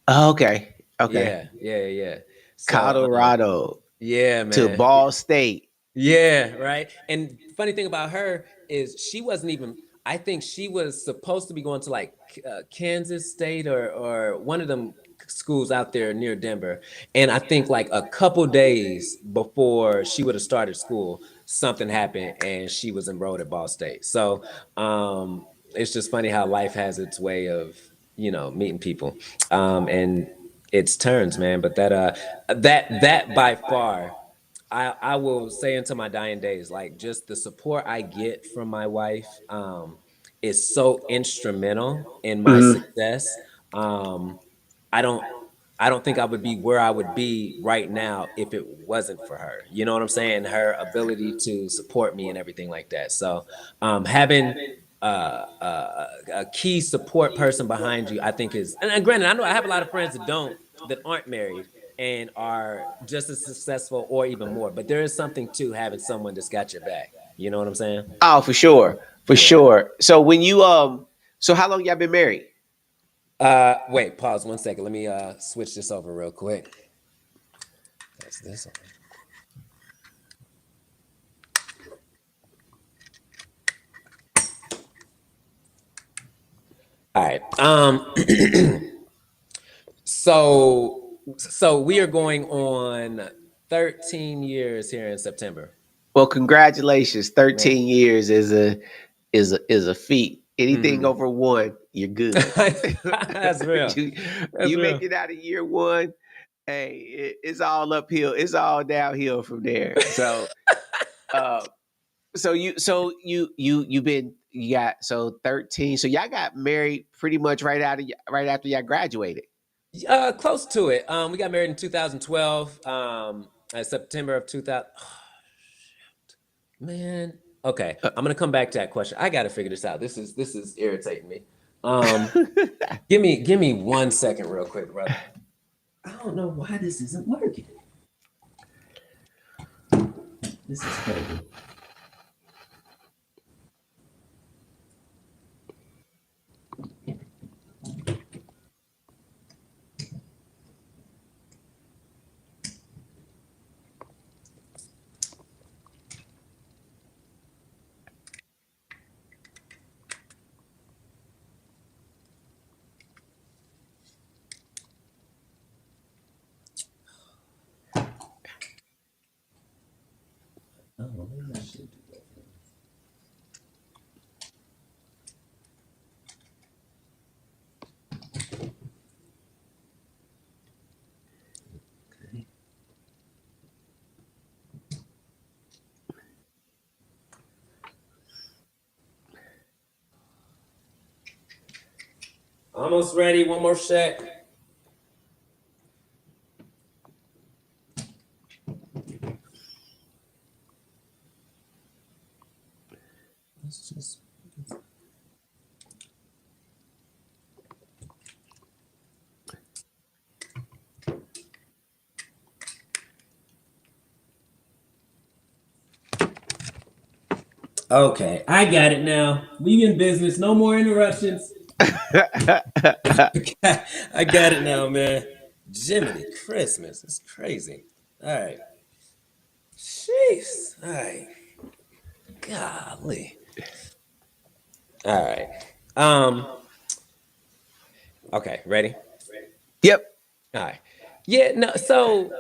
Oh, okay. Okay. Yeah, yeah, yeah. So Colorado yeah, to man. Ball State. Yeah, right. And funny thing about her is she wasn't even. I think she was supposed to be going to like Kansas State or one of them schools out there near Denver. And I think like a couple days before she would have started school, something happened and she was enrolled at Ball State. So it's just funny how life has its way of meeting people, and it's turns, man. But that by far. I will say until my dying days, like just the support I get from my wife is so instrumental in my Mhm. success. Um, I don't I don't think I would be where I would be right now if it wasn't for her. You know what I'm saying? Her ability to support me and everything like that. So having a key support person behind you, I think is, and granted, I know I have a lot of friends that aren't married and are just as successful or even more. But there is something to having someone that's got your back. You know what I'm saying? Oh, for sure. For Yeah. sure. So when you so how long y'all been married? Wait, pause 1 second. Let me switch this over real quick. That's this one. All right. So we are going on 13 years here in September. Well, congratulations. Man. 13 years is a feat. Anything Hmm. over one, you're good. That's real. you That's you make real. it out of year one, hey, it's all uphill. It's all downhill from there. Uh, you got so 13. So y'all got married pretty much right after y'all graduated. Close to it. We got married in 2012. September of 2000. Man, okay. Uh, I'm gonna come back to that question. I gotta figure this out. This is irritating me. Um, give me 1 second, real quick, brother. I don't know why this isn't working. This is crazy. Oh, maybe I should do that. Okay. Almost ready. One more sec. Let's just Okay, I got it now. We in business. No more interruptions. I got it now, man. Jiminy Christmas. It's crazy. All right. Jeez. All right. Golly. All right. Um. Okay. Ready? Yep. All right. Yeah. No. So,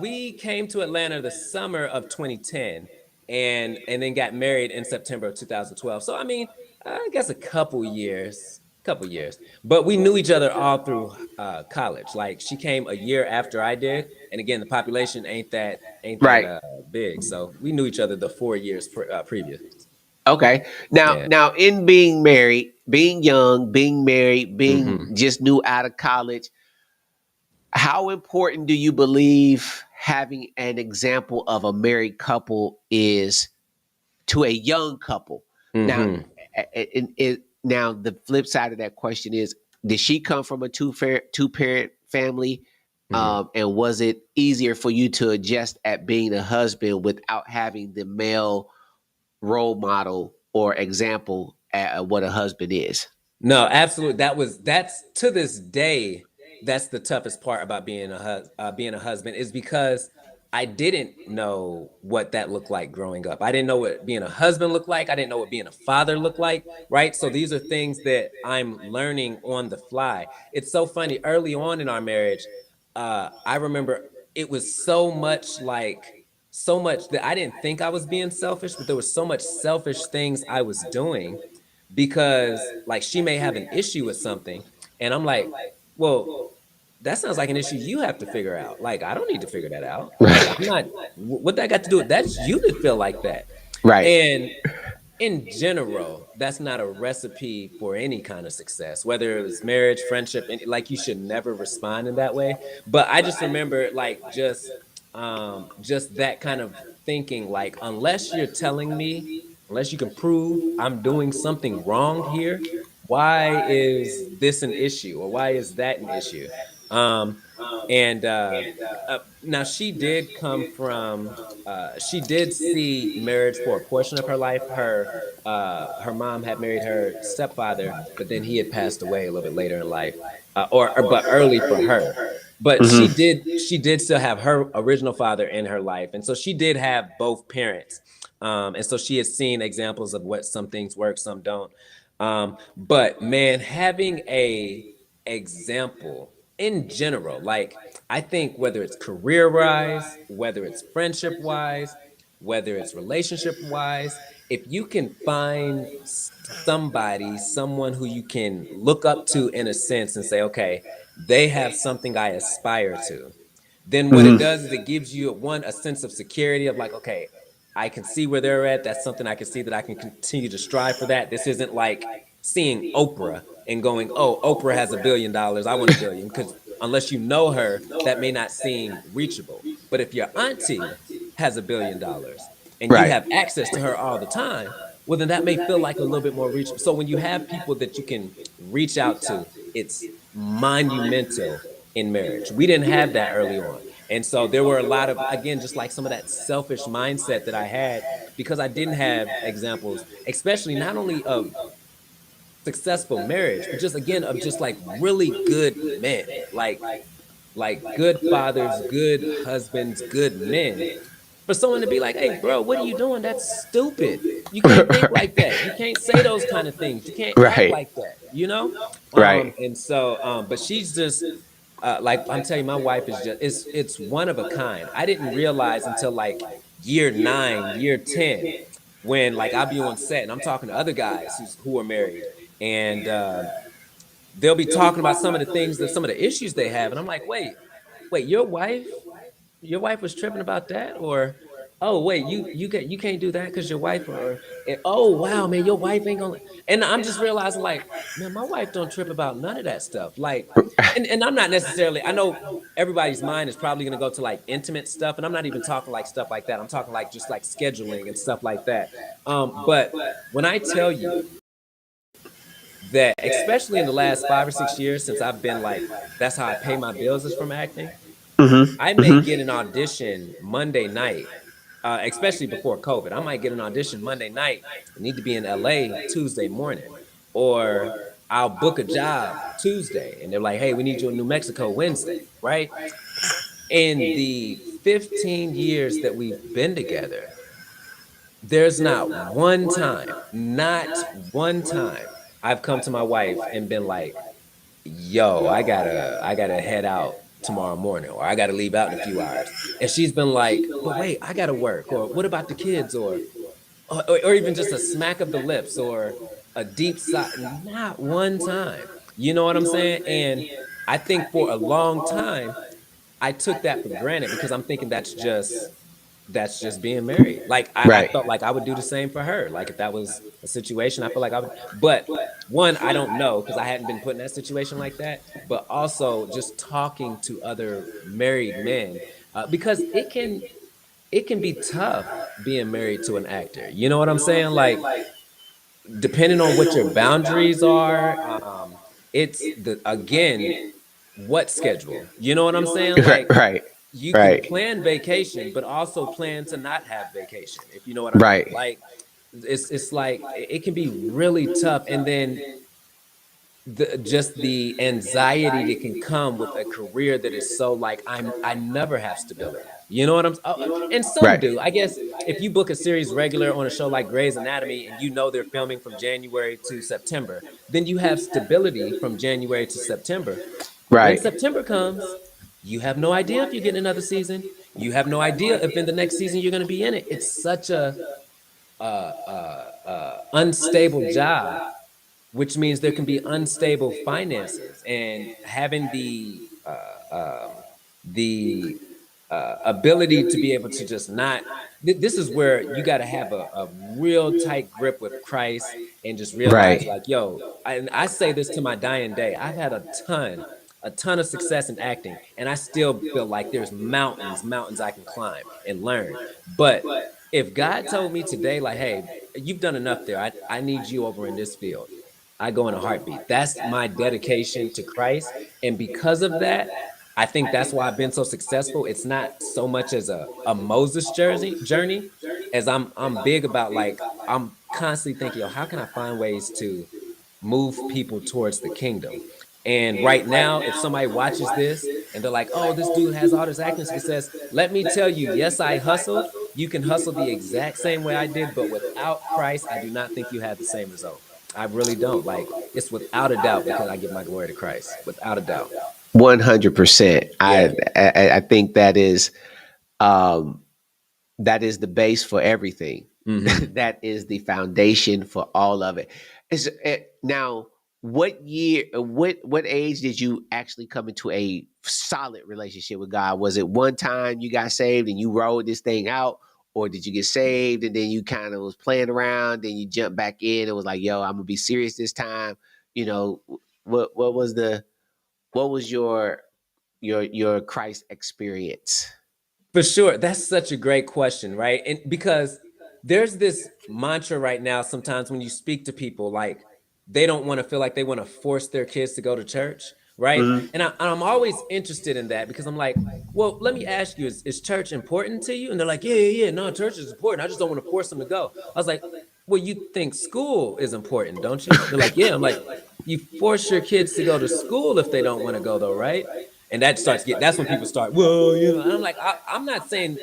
we came to Atlanta the summer of 2010, and then got married in September of 2012. So, I mean, I guess a couple years. But we knew each other all through college. Like she came a year after I did, and again, the population ain't that Right. big. So we knew each other the 4 years previous. Okay. Now, Yeah. in being married, being young, being married, being Hmm. just new out of college, how important do you believe having an example of a married couple is to a young couple? Now, Hmm. now the flip side of that question is: did she come from a two parent family, Hmm. and was it easier for you to adjust at being a husband without having the male role model or example at what a husband is? No, absolutely. That's to this day. That's the toughest part about being a husband is because I didn't know what that looked like growing up. I didn't know what being a husband looked like. I didn't know what being a father looked like. Right. So these are things that I'm learning on the fly. It's so funny. Early on in our marriage, I remember it was so much that I didn't think I was being selfish, but there was so much selfish things I was doing because like she may have an issue with something and I'm like, well, that sounds like an issue you have to figure out. Like I don't need to figure that out. Like I'm not what that got to do with that's you that feel like that. Right. And in general, that's not a recipe for any kind of success, whether it was marriage, friendship, and like you should never respond in that way. But I just remember like just that kind of thinking, like, unless you can prove I'm doing something wrong here, why is this an issue or why is that an issue? Um, and Now she did see marriage for a portion of her life. Her mom had married her stepfather, but then he had passed away a little bit later in life, or but early for her. But Hmm. she did still have her original father in her life, and so she did have both parents. And so she has seen examples of what some things work, some don't. But man, having a example in general, like I think whether it's career wise, whether it's friendship wise, whether it's relationship wise, if you can find someone who you can look up to in a sense and say, okay, they have something I aspire to, then what it Hmm. does is it gives you a sense of security of like, okay, I can see where they're at. That's something I can see that I can continue to strive for that. This isn't like seeing Oprah and going, oh, Oprah has $1 billion. I want $1 billion. Because unless you know her, that may not seem reachable. But if your auntie has $1 billion and you Right. have access to her all the time, well, then that may feel like a little bit more reachable. So when you have people that you can reach out to, it's monumental in marriage. We didn't have that early on. And so there were a lot of, again, just like some of that selfish mindset that I had because I didn't have examples, especially not only of successful marriage, but just again of just like really good men, like good fathers, good husbands, good men. For someone to be like, "Hey, bro, what are you doing? That's stupid. You can't think like that. You can't say those kind of things. You can't act Right. like that." You know. Right. And so, but she's just like I'm telling you, my wife is just it's one of a kind. I didn't realize until like year 9, year 10, when like I'll be on set and I'm talking to other guys who are married, and they'll be talking about some of the things that some of the issues they have, and I'm like, wait, your wife was tripping about that, or oh wait, you can't do that because your wife oh wow, man, your wife ain't gonna. And I'm just realizing like, man, my wife don't trip about none of that stuff. Like, and I'm not necessarily. I know everybody's mind is probably gonna go to like intimate stuff, and I'm not even talking like stuff like that. I'm talking like just like scheduling and stuff like that. But when I tell you that, especially in the last 5 or 6 years since I've been like, that's how I pay my bills is from acting. Mm-hmm. I may get Mm-hmm. an audition Monday night, especially before COVID. I might get an audition Monday night and need to be in LA Tuesday morning, or I'll book a job Tuesday and they're like, "Hey, we need you in New Mexico Wednesday," right? In the 15 years that we've been together, there's not one time I've come to my wife and been like, yo, I gotta head out tomorrow morning, or I gotta leave out in a few hours. And she's been like, but wait, I gotta work, or what about the kids, or even just a smack of the lips or a deep sigh. Not one time. You know what I'm saying? And I think for a long time, I took that for granted because I'm thinking that's just being married. Like I Right. felt like I would do the same for her. Like if that was a situation, I feel like I would. But one, I don't know because I hadn't been put in that situation like that. But also just talking to other married men, because it can be tough being married to an actor. You know what I'm saying? Like depending on what your boundaries are, it's the again what schedule. You know what I'm saying? Right. Like Right. you can Right. plan vacation, but also plan to not have vacation, if you know what I mean. Right. Like it's like it can be really tough. And then just the anxiety that can come with a career that is so like I never have stability. You know what and some Right. do. I guess if you book a series regular on a show like Grey's Anatomy and you know they're filming from January to September, then you have stability from January to September. But when Right. September comes, you have no idea if you're getting another season. You have no idea if in the next season you're going to be in it. It's such a unstable job, which means there can be unstable finances, and having the ability to be able to just not. This is where you got to have a real tight grip with Christ and just realize, Right. like, yo, and I say this to my dying day. I've had a ton of success in acting, and I still feel like there's mountains I can climb and learn. But if God told me today, like, hey, you've done enough there, I need you over in this field, I go in a heartbeat. That's my dedication to Christ. And because of that, I think that's why I've been so successful. It's not so much as a Moses journey as I'm big about like I'm constantly thinking, yo, how can I find ways to move people towards the kingdom? And right now, if somebody watches this and they're like, oh, this dude has all this acting success, let me tell you, yes, I hustled. You can hustle the exact same way I did, but without Christ, I do not think you have the same result. I really don't. Like it's without a doubt because I give my glory to Christ. Without a doubt. 100%. Yeah. I think um that is the base for everything. Mm-hmm. That is the foundation for all of it. Now, what year, what age did you actually come into a solid relationship with God? Was it one time you got saved and you rode this thing out, or did you get saved and then you kind of was playing around, then you jumped back in and was like, "Yo, I'm gonna be serious this time." You know, what was your Christ experience? For sure. That's such a great question, right? And because there's this mantra right now, sometimes when you speak to people, like they don't want to feel like they want to force their kids to go to church, right? Mhm. And I'm always interested in that because I'm like, well, let me ask you, is church important to you? And they're like, yeah, no, church is important. I just don't want to force them to go. I was like, well, you think school is important, don't you? They're like, yeah. I'm like, you force your kids to go to school if they don't want to go, though, right? And that's when people start, well, and I'm like, I'm not saying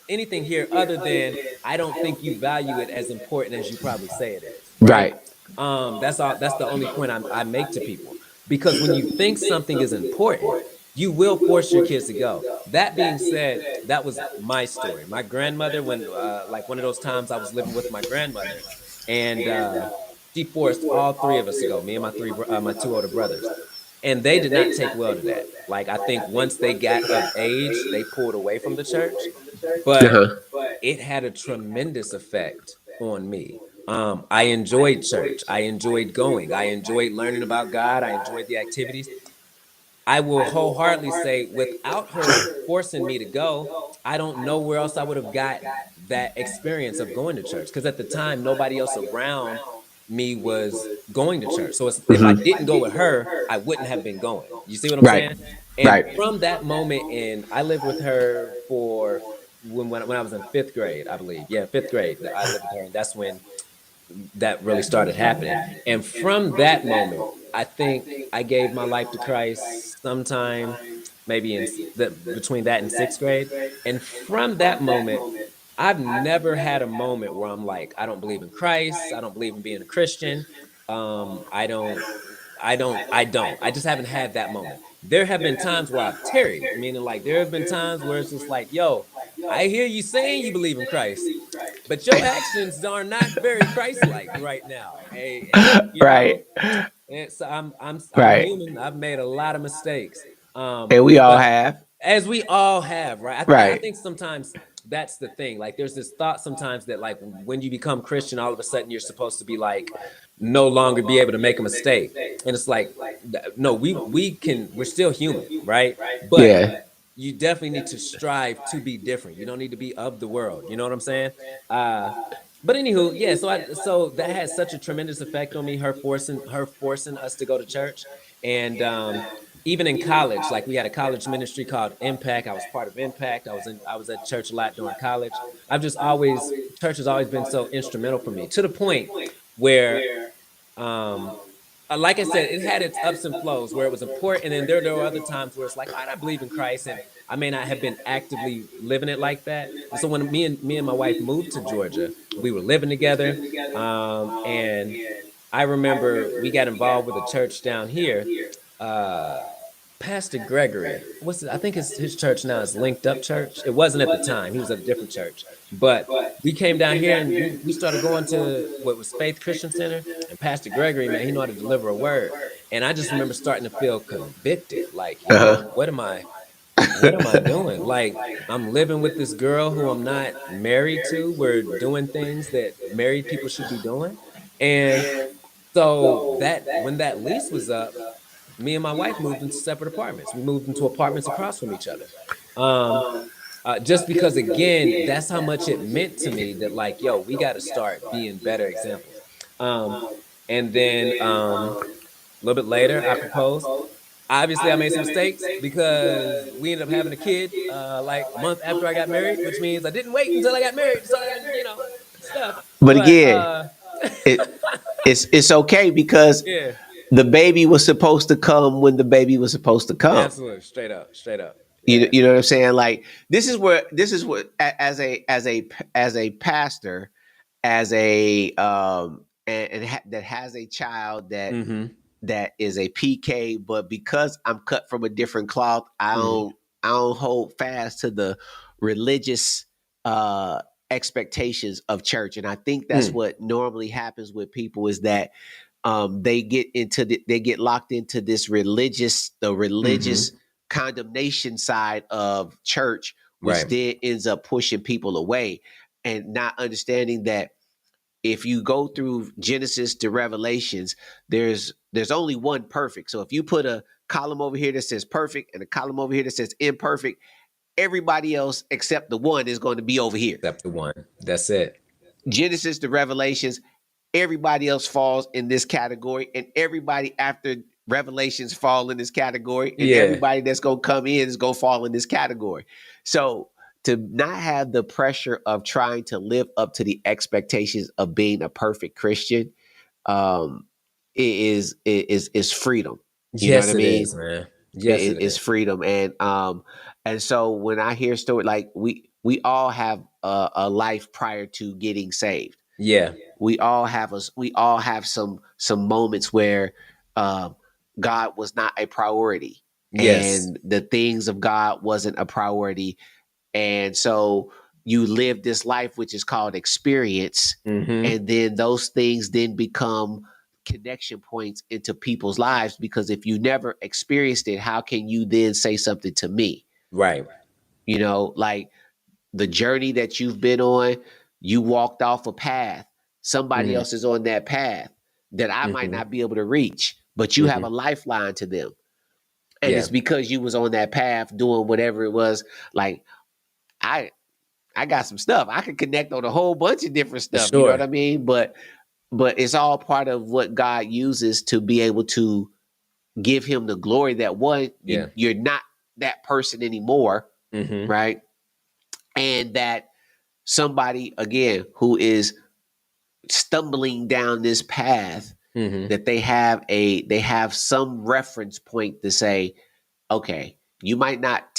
anything here other than I don't think you value it as important as you probably say it is, right? Right. That's the only point I make to people, because when you think something is important, you will force your kids to go. That being said, that was my story. My grandmother, when like one of those times I was living with my grandmother, and she forced all three of us to go, me and my two older brothers, and they did not take well to that. Like I think once they got of age, they pulled away from the church. but Uh-huh. it had a tremendous effect on me. I enjoyed church. I enjoyed going. I enjoyed learning about God. I enjoyed the activities. I will wholeheartedly say, without her forcing me to go, I don't know where else I would have got that experience of going to church. Because at the time, nobody else around me was going to church. So if I Hmm. didn't go with her, I wouldn't have been going. You see what I'm Right. saying? And Right. from that moment, and I lived with her for when I was in fifth grade, I believe. Yeah, fifth grade. I lived with her, and that's when that really started happening. And from that moment, I think I gave my life to Christ sometime maybe in between that and sixth grade. And from that moment, I've never had a moment where I'm like, I don't believe in Christ. I don't believe in being a Christian. I don't. I just haven't had that moment. There have been times where I've tarried, meaning like there have been times where it's just like, yo, I hear you saying you believe in Christ, but your actions are not very Christ-like right now. And you know, Right. and so I'm Right. human. I've made a lot of mistakes. And we all But have. as we all have, right? I Right. think sometimes that's the thing. Like there's this thought sometimes that like when you become Christian, all of a sudden you're supposed to be like no longer be able to make a mistake. And it's like no, we're still human, right? But Yeah. you definitely need to strive to be different. You don't need to be of the world. You know what I'm saying? Uh but anywho, yeah. So that has such a tremendous effect on me. Her forcing us to go to church, and even in college, like we had a college ministry called Impact. I was part of Impact. I was at church a lot during college. I've just always church has always been so instrumental for me to the point where um like I said, it had its ups and flows where it was important, and then there were other times where it's like, all right, I believe in Christ, and I may not have been actively living it like that. And so when me and my wife moved to Georgia, we were living together, and I remember we got involved with a church down here. Uh, Pastor Gregory, what's it? I think his church now is Linked Up Church. It wasn't at the time; he was at a different church. But we came down here and we started going to what was Faith Christian Center. And Pastor Gregory, man, he knew how to deliver a word. And I just remember starting to feel convicted, like, yo, Uh-huh. what am I doing? Like, I'm living with this girl who I'm not married to. We're doing things that married people should be doing. And so that when that lease was up, me and my wife moved into separate apartments. We moved into apartments across from each other. Um, just because again, that's how much it meant to me that like, yo, we got to start being better examples. Um, and then a little bit later, I proposed. Obviously, I made some mistakes because we ended up having a kid like a month after I got married, which means I didn't wait until I got married to start having, stuff. But But again, it it's okay because yeah, the baby was supposed to come when the baby was supposed to come. absolutely, straight up, You, yeah. you know what I'm saying? Like this is what as a pastor, as a that has a child Mm-hmm. that is a PK, but because I'm cut from a different cloth, Mm-hmm. I don't hold fast to the religious uh expectations of church. And I think that's Mm. what normally happens with people is that they get locked into the Mm-hmm. religious condemnation side of church, which Right. then ends up pushing people away and not understanding that if you go through Genesis to Revelations, there's only one perfect. So if you put a column over here that says perfect and a column over here that says imperfect, everybody else except the one is going to be over here. Except the one. That's it. Genesis to Revelations, everybody else falls in this category, and everybody after Revelations fall in this category, and Yeah. everybody that's gonna come in is gonna fall in this category. So to not have the pressure of trying to live up to the expectations of being a perfect Christian, um, is freedom. You know what I Yes, it mean? is, man. Yes, it Is is. freedom, and so when I hear story like we all have a life prior to getting saved. Yeah. We all have some moments where um, God was not a priority, Yes. and the things of God wasn't a priority, and so you live this life which is called experience, Mm-hmm. and then those things then become connection points into people's lives because if you never experienced it, how can you then say something to me? Right. You know, like the journey that you've been on, you walked off a path. Somebody Mhm. else is on that path that I might Mhm. not be able to reach, but you have Mhm. a lifeline to them. And Yeah. it's because you was on that path doing whatever it was. Like I I got some stuff. I could connect on a whole bunch of different For stuff, you know what sure. I mean? But it's all part of what God uses to be able to give him the glory that one, Yeah. you're not that person anymore, Mhm. right? And that somebody again who is stumbling down this path, Mhm. that they have some reference point to say, okay, you might not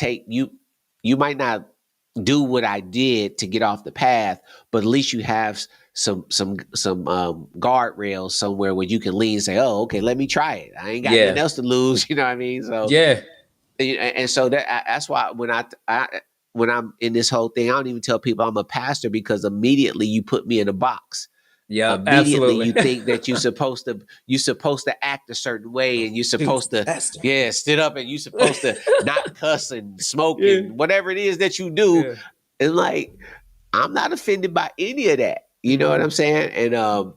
do what I did to get off the path, but at least you have some guardrails somewhere where you can lean and say, oh, okay, let me try it. I ain't got nothing Yeah. else to lose. You know what I mean? So Yeah. and so that's why when I'm in this whole thing, I don't even tell people I'm a pastor because immediately you put me in a box. Yep. Immediately Absolutely. you think that you're supposed to act a certain way, and you're Shoot, supposed to, pastor. yeah, sit up, and you're supposed to not cuss and smoke Yeah. and whatever it is that you do. Yeah. And like, I'm not offended by any of that. You know what Mhm. I'm saying? And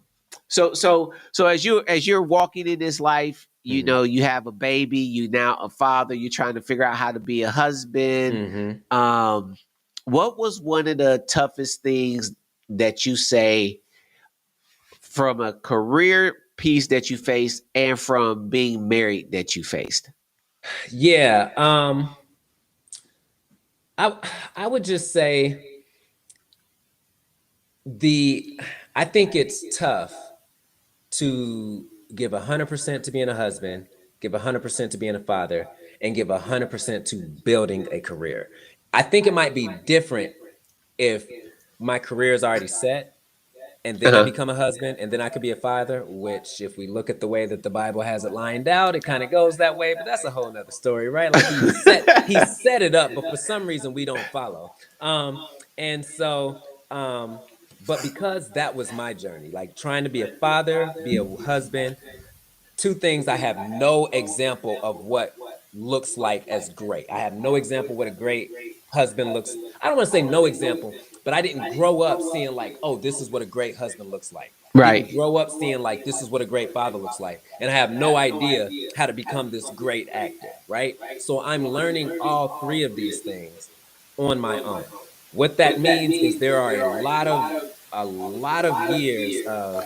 so as you're walking in this life, Mhm. you have a baby, you now a father, you're trying to figure out how to be a husband. Mhm. Um, what was one of the toughest things that you say from a career piece that you faced and from being married that you faced? Yeah. I I would just say the I think it's tough to give 100% to being a husband, give 100% to being a father, and give 100% to building a career. I think it might be different if my career is already set and then I Uh-huh. become a husband and then I could be a father, which if we look at the way that the Bible has it lined out, it kind of goes that way, but that's a whole nother story, right? Like he set it up, but for some reason we don't follow. And so but because that was my journey, like trying to be a father, be a husband, two things I have no example of what looks like as great. I have no example what a great husband looks. I don't want to say no example, but I didn't grow up seeing like, oh, this is what a great husband looks like. I didn't Right. grow up seeing like this is what a great father looks like. And I have no idea how to become this great actor, right? So I'm learning all three of these things on my own. What that means is there are a lot of years of,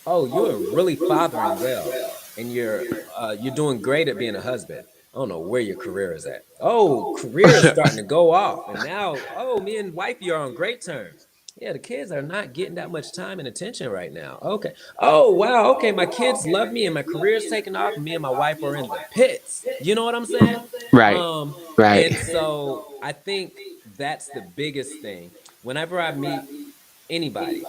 oh, you're really fathering well, and you're doing great at being a husband. I don't know where your career is at. Oh, career is starting to go off, and now, oh, me and wifey are on great terms. Yeah, the kids are not getting that much time and attention right now. Okay. Oh, wow. Okay, my kids love me, and my career's taking off, and me and my wife are in the pits. You know what I'm saying? Right. Um, Right. and so I think that's the biggest thing. Whenever I meet anybody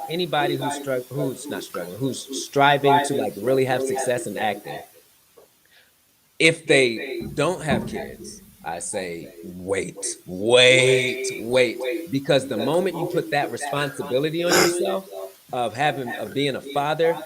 who's not struggling, who's striving to like really have success in acting, if they don't have kids, I say wait, because the moment you put that responsibility on yourself of being a father,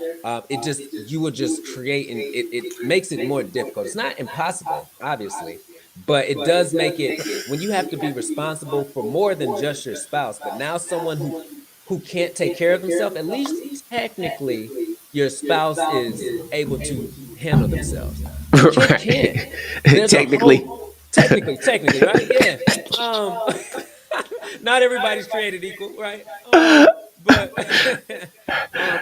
it just you will just create, and it makes it more difficult. It's not impossible, obviously, but it does make it, when you have to be responsible for more than just your spouse, but now someone who can't take care of themselves. At least technically your spouse is able to handle themselves. A kid can't. Right. There's a Technically. whole technically, right? Yeah. Um not everybody's created equal, right? But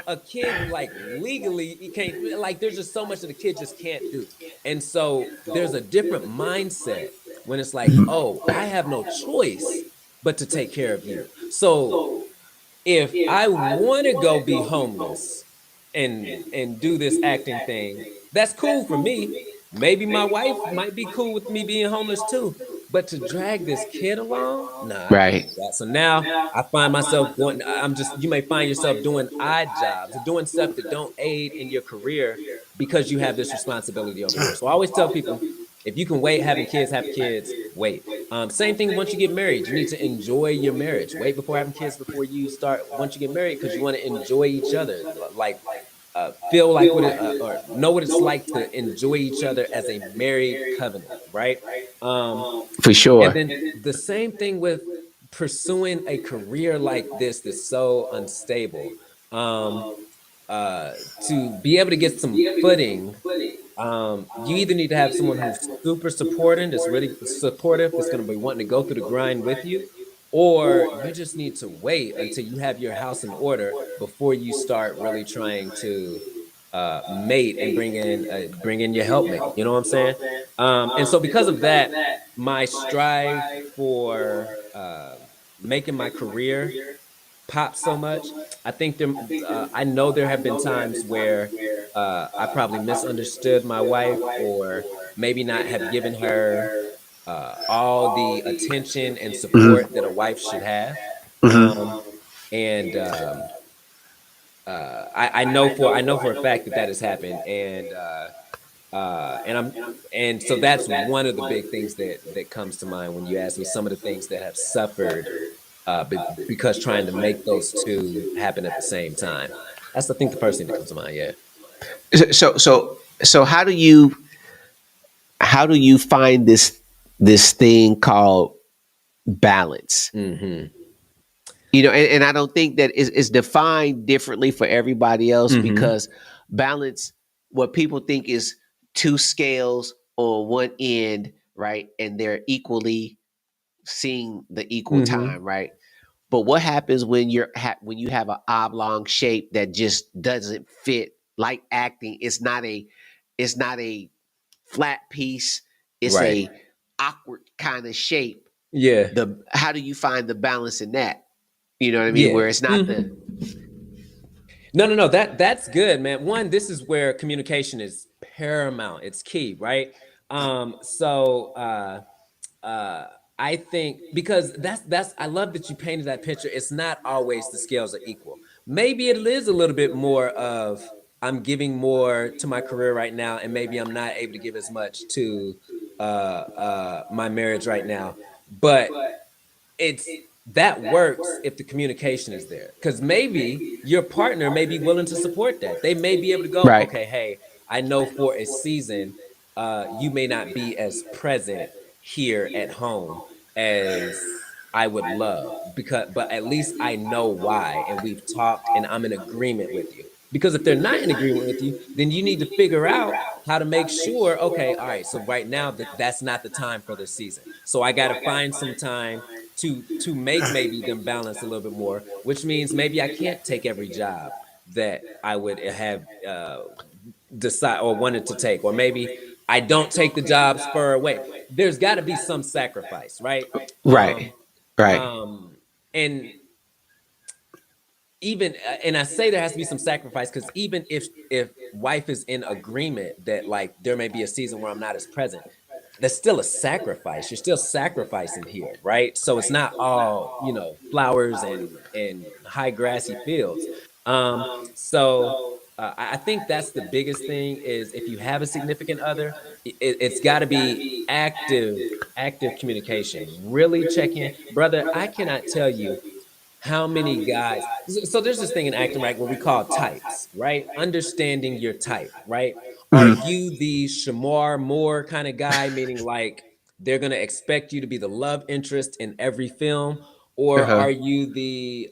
a kid, like legally he can't, like there's just so much that a kid just can't do. And so there's a different mindset when it's like, oh, I have no choice but to take care of you. So if I want to go be homeless and do this acting thing, that's cool for me. Maybe my wife might be cool with me being homeless too. But to drag this kid along, nah, I can't Right. do that. So now I find myself going, you may find yourself doing odd jobs, doing stuff that don't aid in your career because you have this responsibility over here. So I always tell people, if you can wait having kids, have kids, wait. Same thing once you get married. You need to enjoy your marriage. Wait before having kids before you start, once you get married, because you want to enjoy each other. Like, feel like or know what it's like to enjoy each other as a married covenant, right? For And sure. then the same thing with pursuing a career like this that's so unstable, um, uh, to be able to get some footing, you either need to have someone who's super supporting, that's really supportive, that's going to be wanting to go through the grind with you, or you just need to wait until you have your house in order before you start really trying to mate and bring in your helpmate. You know what I'm saying? And so because of that, my strive for making my career pop so much. I think there. I know there have been times where I probably misunderstood my wife, or maybe not have given her all the attention and Mhm. support that a wife should have. Mhm. Um, and I know for a fact that that has happened, and I'm and so that's one of the big things that comes to mind when you ask me some of the things that have suffered because trying to make those two happen at the same time. That's I think the first thing that comes to mind. Yeah. So how do you find this thing called balance? Mm-hmm. And I don't think that it's defined differently for everybody else, Mm-hmm. because balance, what people think is two scales on one end, right, and they're equally seeing the equal Mm-hmm. time, right? But what happens when when you have an oblong shape that just doesn't fit? Like acting, it's not a flat piece. It's Right. a awkward kind of shape. Yeah. The How do you find the balance in that? You know what I mean? Yeah. Where it's not Mm-hmm. the No, no, no. That's good, man. One, this is where communication is paramount. It's key, right? So uh I think because that's I love that you painted that picture. It's not always the scales are equal. Maybe it is a little bit more of I'm giving more to my career right now, and maybe I'm not able to give as much to my marriage right now. But it's that works if the communication is there, because maybe your partner may be willing to support that. They may be able to go, right, okay, hey, I know for a season you may not be as present here at home as I would love, because but at least I know why, and we've talked and I'm in agreement with you. Because if they're not in agreement with you, then you need to figure out how to make sure, okay, all right, so right now that's not the time for this season, so I got to find some time to make maybe them balance a little bit more, which means maybe I can't take every job that I would have decide or wanted to take, or maybe I don't take the jobs far away. There's got to be some sacrifice, right? right, Um, right, um, and even and I say there has to be some sacrifice, because even if wife is in agreement that like there may be a season where I'm not as present, that's still a sacrifice. You're still sacrificing here, right? So it's not all, flowers and high grassy fields. So I think that's the biggest thing is if you have a significant other, it's got to be active communication. Really check in, brother. I cannot tell you how many guys. So there's this thing in acting, right, what we call types, right? Understanding your type, right? Are mhm, you the Shamar Moore kind of guy, meaning like they're gonna expect you to be the love interest in every film, or uh-huh, are you the,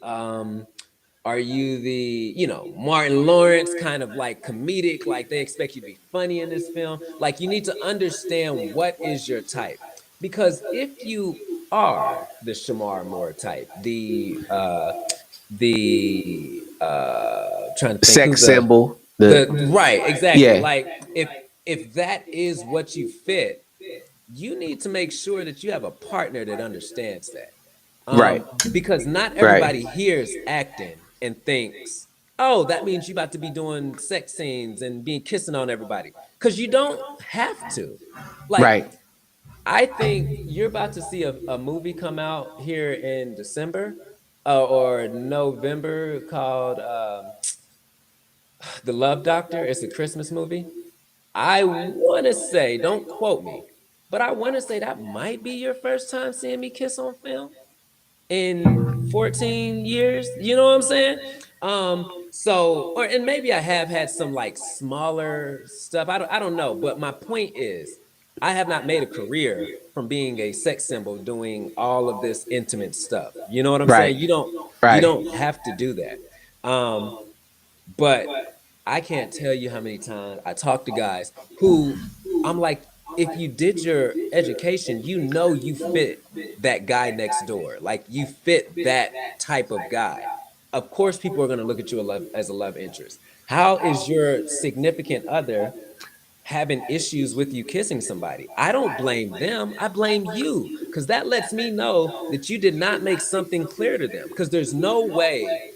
Martin Lawrence kind of like comedic, like they expect you to be funny in this film? Like you need to understand what is your type. Because if you are the Shamar Moore type, the trying to think who sex symbol, the the right, exactly. yeah, Like if that is what you fit, you need to make sure that you have a partner that understands that. right, Because not right, everybody hears acting and thinks, oh, that means you about to be doing sex scenes and being kissing on everybody. Because you don't have to. Like, right. I think you're about to see a movie come out here in December or November called The Love Doctor. It's a Christmas movie. I want to say, don't quote me, but I want to say that might be your first time seeing me kiss on film in 14 years. You know what I'm saying? So and maybe I have had some like smaller stuff. I don't know, but my point is I have not made a career from being a sex symbol doing all of this intimate stuff. You know what I'm Right. saying? You Right. don't have to do that. Um, but I can't tell you how many times I talk to guys who I'm like, if you did your education, you know you fit that guy next door. Like you fit that type of guy. Of course, people are going to look at you as a love interest. How is your significant other having issues with you kissing somebody? I don't blame them. I blame you because that lets me know that you did not make something clear to them. Because there's no way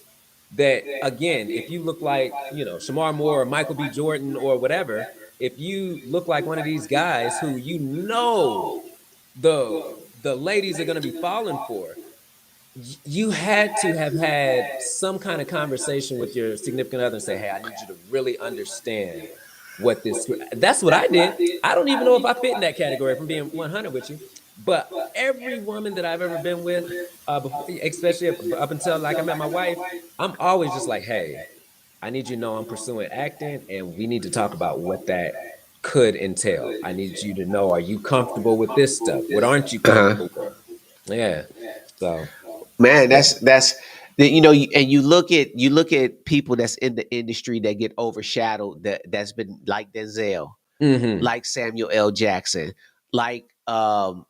that, again, if you look like, Shamar Moore or Michael B. Jordan or whatever, if you look like one of these guys who the the ladies are going to be falling for, you had to have had some kind of conversation with your significant other and say, hey, I need you to really understand what this. That's what I did. I don't even know if I fit in that category, if I'm being 100 with you. But every woman that I've ever been with, before, especially up until like I met my wife, I'm always just like, hey, I need you to know I'm pursuing acting and we need to talk about what that could entail. I need you to know, are you comfortable with this stuff? What aren't you Uh-huh. comfortable with? Yeah. So, Man, yeah. that's and you look at people that's in the industry that get overshadowed, that's been like Denzel, Mm-hmm. like Samuel L. Jackson, like um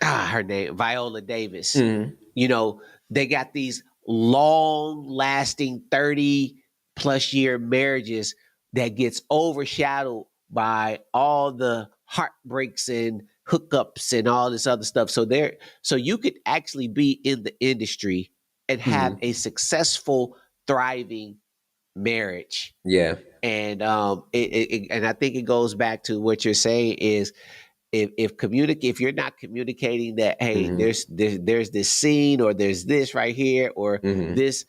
her name Viola Davis. Mm-hmm. You know, they got these long lasting 30 plus year marriages that gets overshadowed by all the heartbreaks and hookups and all this other stuff. So you could actually be in the industry and have Mm-hmm. a successful, thriving marriage. Yeah. And I think it goes back to what you're saying is if you're not communicating that, hey, Mm-hmm. there's this scene or there's this right here or Mm-hmm. this,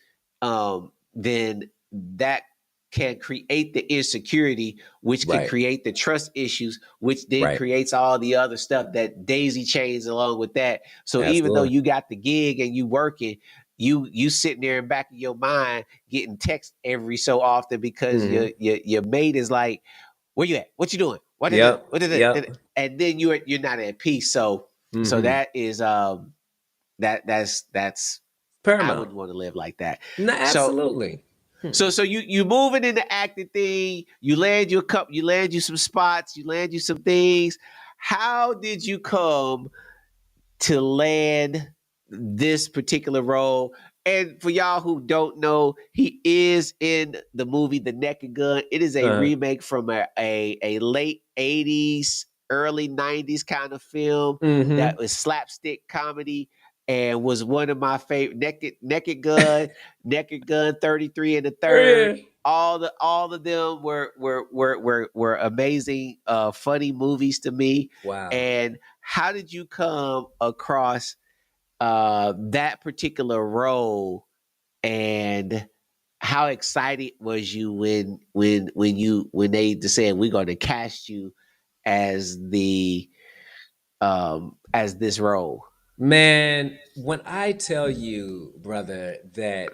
then that can create the insecurity, which can Right. create the trust issues, which then Right. creates all the other stuff that daisy chains along with that. So even though Absolutely. you got the gig and you working, you sitting there in the back of your mind getting text every so often because Mm-hmm. your mate is like, where you at? What you doing? What is it? Yep. What is Yep. it? And then you're not at peace. So Mm-hmm. that is that's I Paramount. wouldn't want to live like that. No, So absolutely. so you moving in the acting thing, you land you some spots, you land you some things. How did you come to land this particular role? And for y'all who don't know, he is in the movie The Naked Gun. It is a Uh-huh. remake from a late 80s, early 90s kind of film that Mm-hmm. was slapstick comedy and was one of my favorite. Naked Gun 33 and the third. Yeah. All of them were amazing, funny movies to me. Wow. And how did you come across that particular role, and how excited was you when they just said we're going to cast you as the as this role? Man, when I tell you, brother, that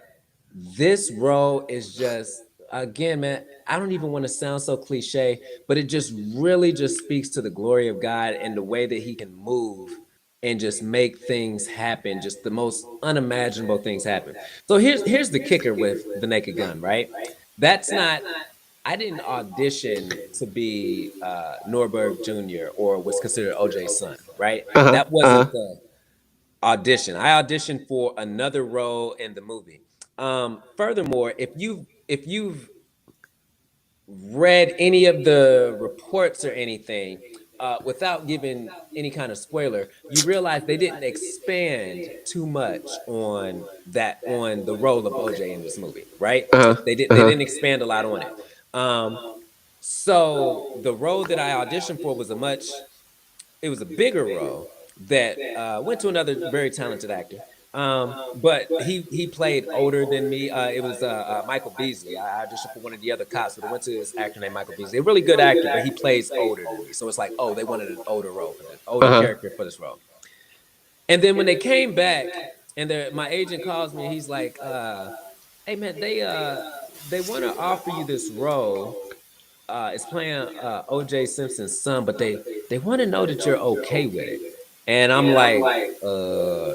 this role is just, again, man, I don't even want to sound so cliche, but it just really just speaks to the glory of God and the way that he can move and just make things happen, just the most unimaginable things happen. So here's the kicker with The Naked Gun, right? That's not, I didn't audition to be Norberg Jr. or what's considered OJ's son, right? Uh-huh. That wasn't Uh-huh. the audition. I auditioned for another role in the movie. Furthermore, if you've read any of the reports or anything, without giving any kind of spoiler, you realize they didn't expand too much on the role of OJ in this movie, right? Uh-huh. They Uh-huh. didn't expand a lot on it. Um, so the role that I auditioned for was it was a bigger role that went to another very talented actor. But he played older than me. It was Michael Beasley. I auditioned for one of the other cops, but it went to this actor named Michael Beasley. A really good actor, but he plays older than me. So it's like, oh, they wanted an older role for this, older Uh-huh. character for this role. And then when they came back, and my agent calls me, and he's like, "Hey man, they want to offer you this role, it's playing OJ Simpson's son, but they want to know that you're okay with it. And I'm like, uh,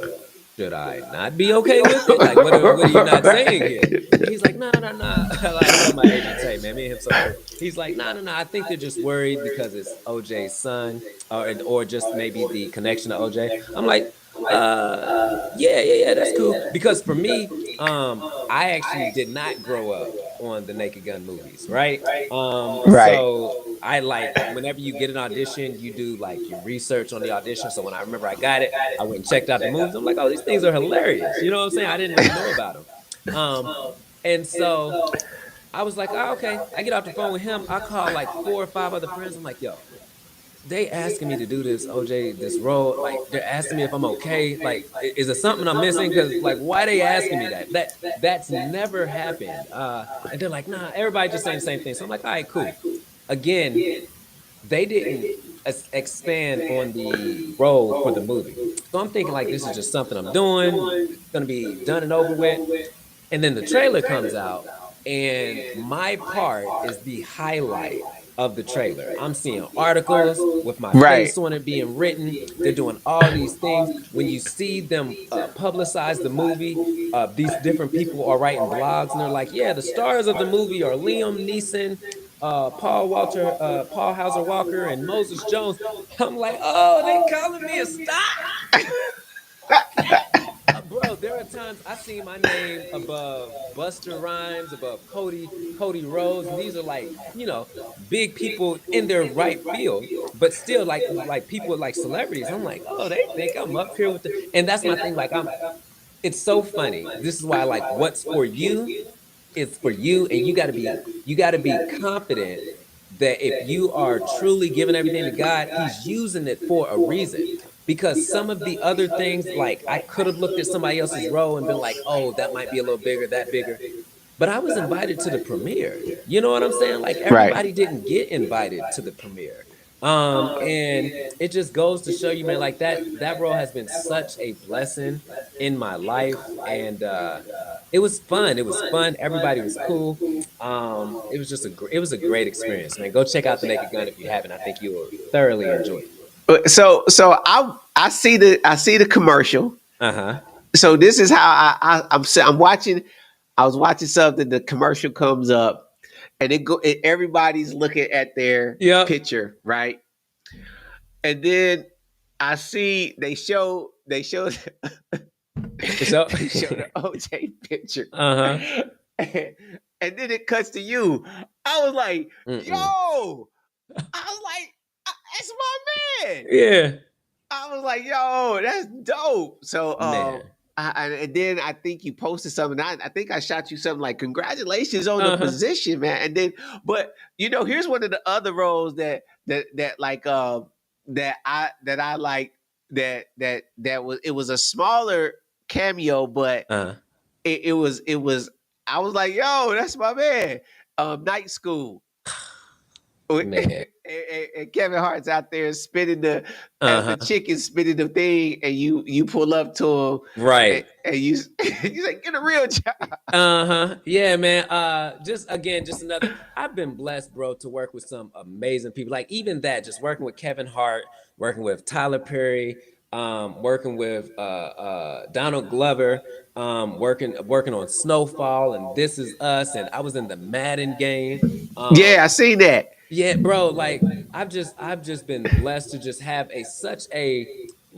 should I not be okay with it? Like, what are you not saying here? And he's like, no, no, no. Like, I tell my agent, hey, man, me and him so cool. He's like, no, no, no. I think they're just worried because it's OJ's son, or just maybe the connection to OJ. I'm like, yeah, yeah, yeah, that's cool. Because for me, I actually did not grow up on the Naked Gun movies, right? Right. So I like whenever you get an audition, you do like your research on the audition. So when I remember I got it, I went and checked out the movies. I'm like, oh, these things are hilarious. You know what I'm saying? I didn't really know about them. Um, and so I was like, oh, okay. I get off the phone with him. I call like 4 or 5 other friends. I'm like, yo, they asking me to do this, OJ, this role. Like they're asking me if I'm okay. Like, is it something I'm missing? Because like, why they asking me that? That's never happened. And they're like, nah, everybody just saying the same thing. So I'm like, all right, cool. Again, they didn't expand on the role for the movie. So I'm thinking like this is just something I'm doing. It's gonna be done and over with. And then the trailer comes out, and my part is the highlight of the trailer. I'm seeing articles with my Right. face on it being written. They're doing all these things. When you see them publicize the movie, these different people are writing blogs, and they're like, "Yeah, the stars of the movie are Liam Neeson, Paul Hauser Walker, and Moses Jones." I'm like, "Oh, they calling me a star." Bro, there are times I see my name above Buster Rhymes, above Cody Rhodes, and these are like, big people in their right field, but still like people like celebrities. I'm like, oh, they think I'm up here with the, and that's my thing. Like it's so funny. This is why I like what's for you is for you, and you got to be confident that if you are truly giving everything to God, He's using it for a reason. Because some of the other things, like I could have looked at somebody else's role and been like, oh, that might be a little bigger, that bigger. But I was invited to the premiere. You know what I'm saying? Like Right. everybody didn't get invited to the premiere. And it just goes to show you, man, like that role has been such a blessing in my life. And it was fun. It was fun. Everybody was cool. It was just it was a great experience, man. Go check out The Naked Gun if you haven't. I think you will thoroughly enjoy it. So I see the commercial. Uh-huh. So this is how I'm watching. I was watching something. The commercial comes up, and everybody's looking at their Yep. picture, right? And then I see So they show the OJ picture, uh-huh. and then it cuts to you. I was like, Mm-mm. yo, I was like, that's my man. Yeah. I was like, yo, that's dope. So, Man. and then I think you posted something. I think I shot you something like, congratulations on the Uh-huh. position, man. And then, but here's one of the other roles that like, that I like, that was, it was a smaller cameo, but Uh-huh. it was, I was like, yo, that's my man. Night School. Man. And Kevin Hart's out there spinning as the Uh-huh. chicken spinning the thing, and you pull up to him, and, Right. and you like, get a real job. Uh-huh. Yeah, man. Just again, just another. I've been blessed, bro, to work with some amazing people. Like even that, just working with Kevin Hart, working with Tyler Perry, working with Donald Glover, working on Snowfall and This Is Us, and I was in the Madden game. Yeah, I seen that. Yeah, bro, like I've just been blessed to just have such a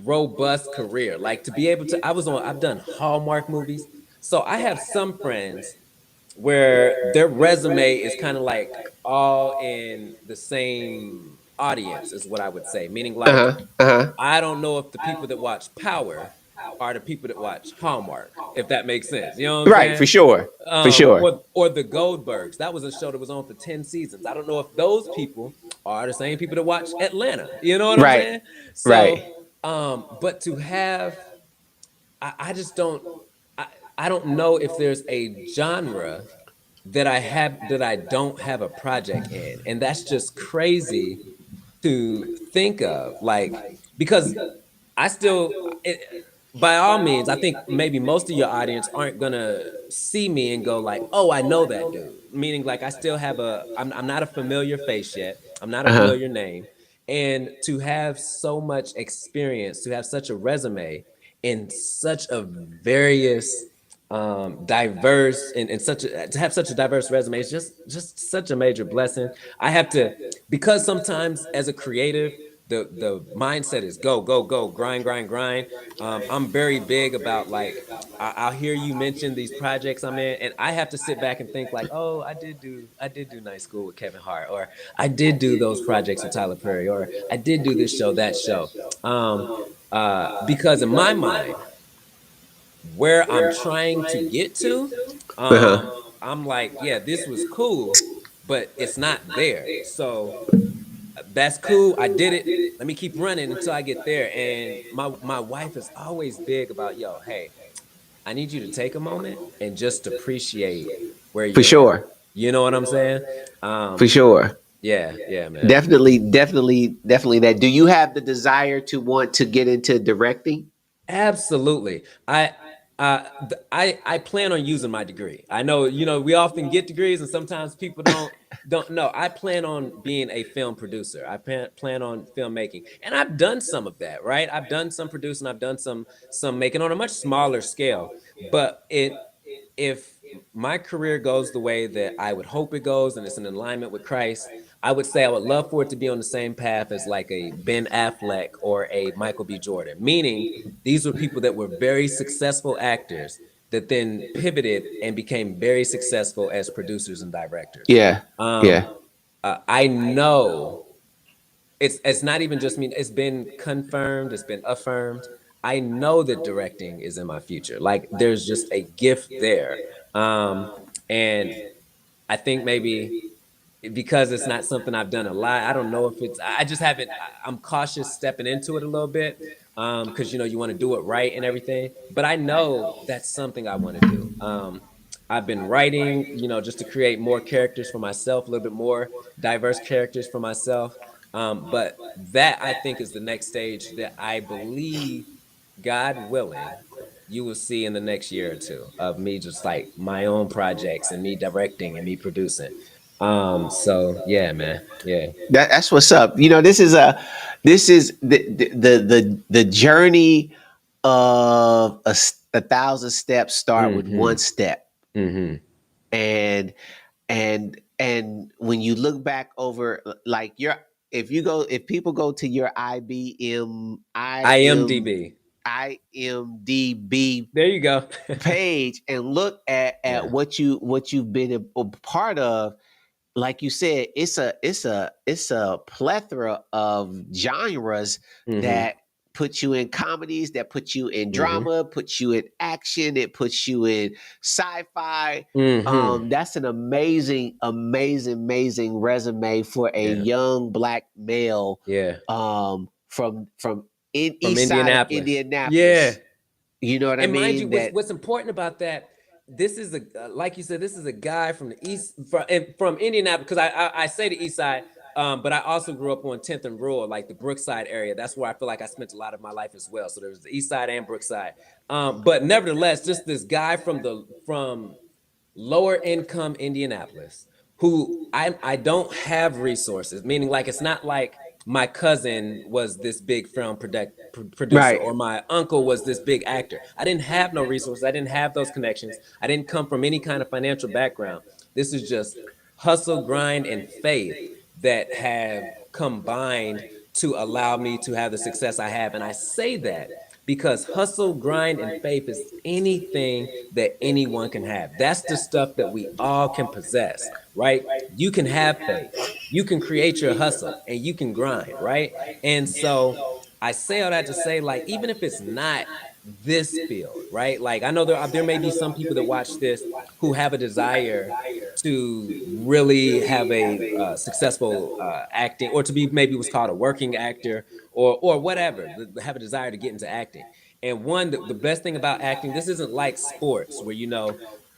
robust career. Like to be able to I've done Hallmark movies. So I have some friends where their resume is kind of like all in the same audience is what I would say. Meaning Uh like huh. Uh huh. I don't know if the people that watch Power are the people that watch Hallmark, if that makes sense. You know what I'm Right, for saying? sure, for sure. Or the Goldbergs. That was a show that was on for 10 seasons. I don't know if those people are the same people that watch Atlanta. You know what I'm Right, saying? So, right. but to have, I just don't, I, I don't know if there's a genre that I don't have a project in, and that's just crazy to think of. Like because I still. By all means, I think maybe most of your audience aren't gonna see me and go like, "Oh, I know that dude." meaning like I still have I'm not a familiar face yet. I'm not a Uh-huh. familiar name. And to have so much experience, to have such a resume in such a various diverse and such a, to have such a diverse resume is just such a major blessing. I have to, because sometimes as a creative, the mindset is go go go, grind grind grind. I'm very big about like I'll hear you mention these projects I'm in, and I have to sit back and think like, oh, I did do Night School with Kevin Hart, or I did do those projects with Tyler Perry, or I did do this show, that show. Because in my mind, where I'm trying to get to, Uh-huh. I'm like, yeah, this was cool, but it's not there. So that's cool. I did it. Let me keep running until I get there. And my wife is always big about, yo, hey, I need you to take a moment and just appreciate where For you're at. sure. You know what I'm saying? For Um, sure. yeah, yeah, man. Definitely that. Do you have the desire to want to get into directing? Absolutely. I plan on using my degree. I know, we often get degrees and sometimes people don't know. I plan on being a film producer. I plan on filmmaking. And I've done some of that, right? I've done some producing, I've done some making on a much smaller scale. But if my career goes the way that I would hope it goes and it's in alignment with Christ, I would say I would love for it to be on the same path as like a Ben Affleck or a Michael B. Jordan, meaning these were people that were very successful actors that then pivoted and became very successful as producers and directors. Yeah. Um, Yeah. I know it's not even just me. It's been confirmed. It's been affirmed. I know that directing is in my future. Like there's just a gift there, and I think maybe because it's not something I've done a lot. I don't know if it's. I just haven't. I'm cautious stepping into it a little bit because you want to do it right and everything. But I know that's something I want to do. I've been writing, just to create more characters for myself, a little bit more diverse characters for myself. But that I think is the next stage that I believe, God willing, you will see in the next year or two of me just like my own projects and me directing and me producing. So yeah, man. Yeah. That's what's up. This is the journey of a thousand steps start with Mm-hmm. one step. Mm-hmm. And when you look back over like your if people go to your IMDb. IMDb There you go. page and look at Yeah. what you've been a part of, like you said, it's a plethora of genres Mm-hmm. that put you in comedies, that put you in Mm-hmm. drama, puts you in action, it puts you in sci-fi. Mm-hmm. That's an amazing resume for a Yeah. young black male Yeah. from in From east side of Indianapolis. Yeah. Indianapolis. You know what I And mind you, mean? what's That what's important about that? This is a like you said, this is a guy from the east from Indianapolis because I say the east side, but I also grew up on 10th and Rural, like the Brookside area. That's where I feel like I spent a lot of my life as well. So there was the east side and Brookside. But nevertheless, just this guy from lower income Indianapolis who I don't have resources, meaning like it's not like my cousin was this big producer right. or my uncle was this big actor. I didn't have no resources. I didn't have those connections. I didn't come from any kind of financial background. This is just hustle, grind, and faith that have combined to allow me to have the success I have. And I say that because hustle, grind, and faith is anything that anyone can have. That's the stuff that we all can possess, right? You can have faith, you can create your hustle, and you can grind, right? And so I say all that to say, like, even if it's not this field, right? Like, I know there may be some people that watch this who have a desire to really have a successful acting, or to be maybe what's called a working actor, or whatever, have a desire to get into acting. And one, the best thing about acting, this isn't like sports where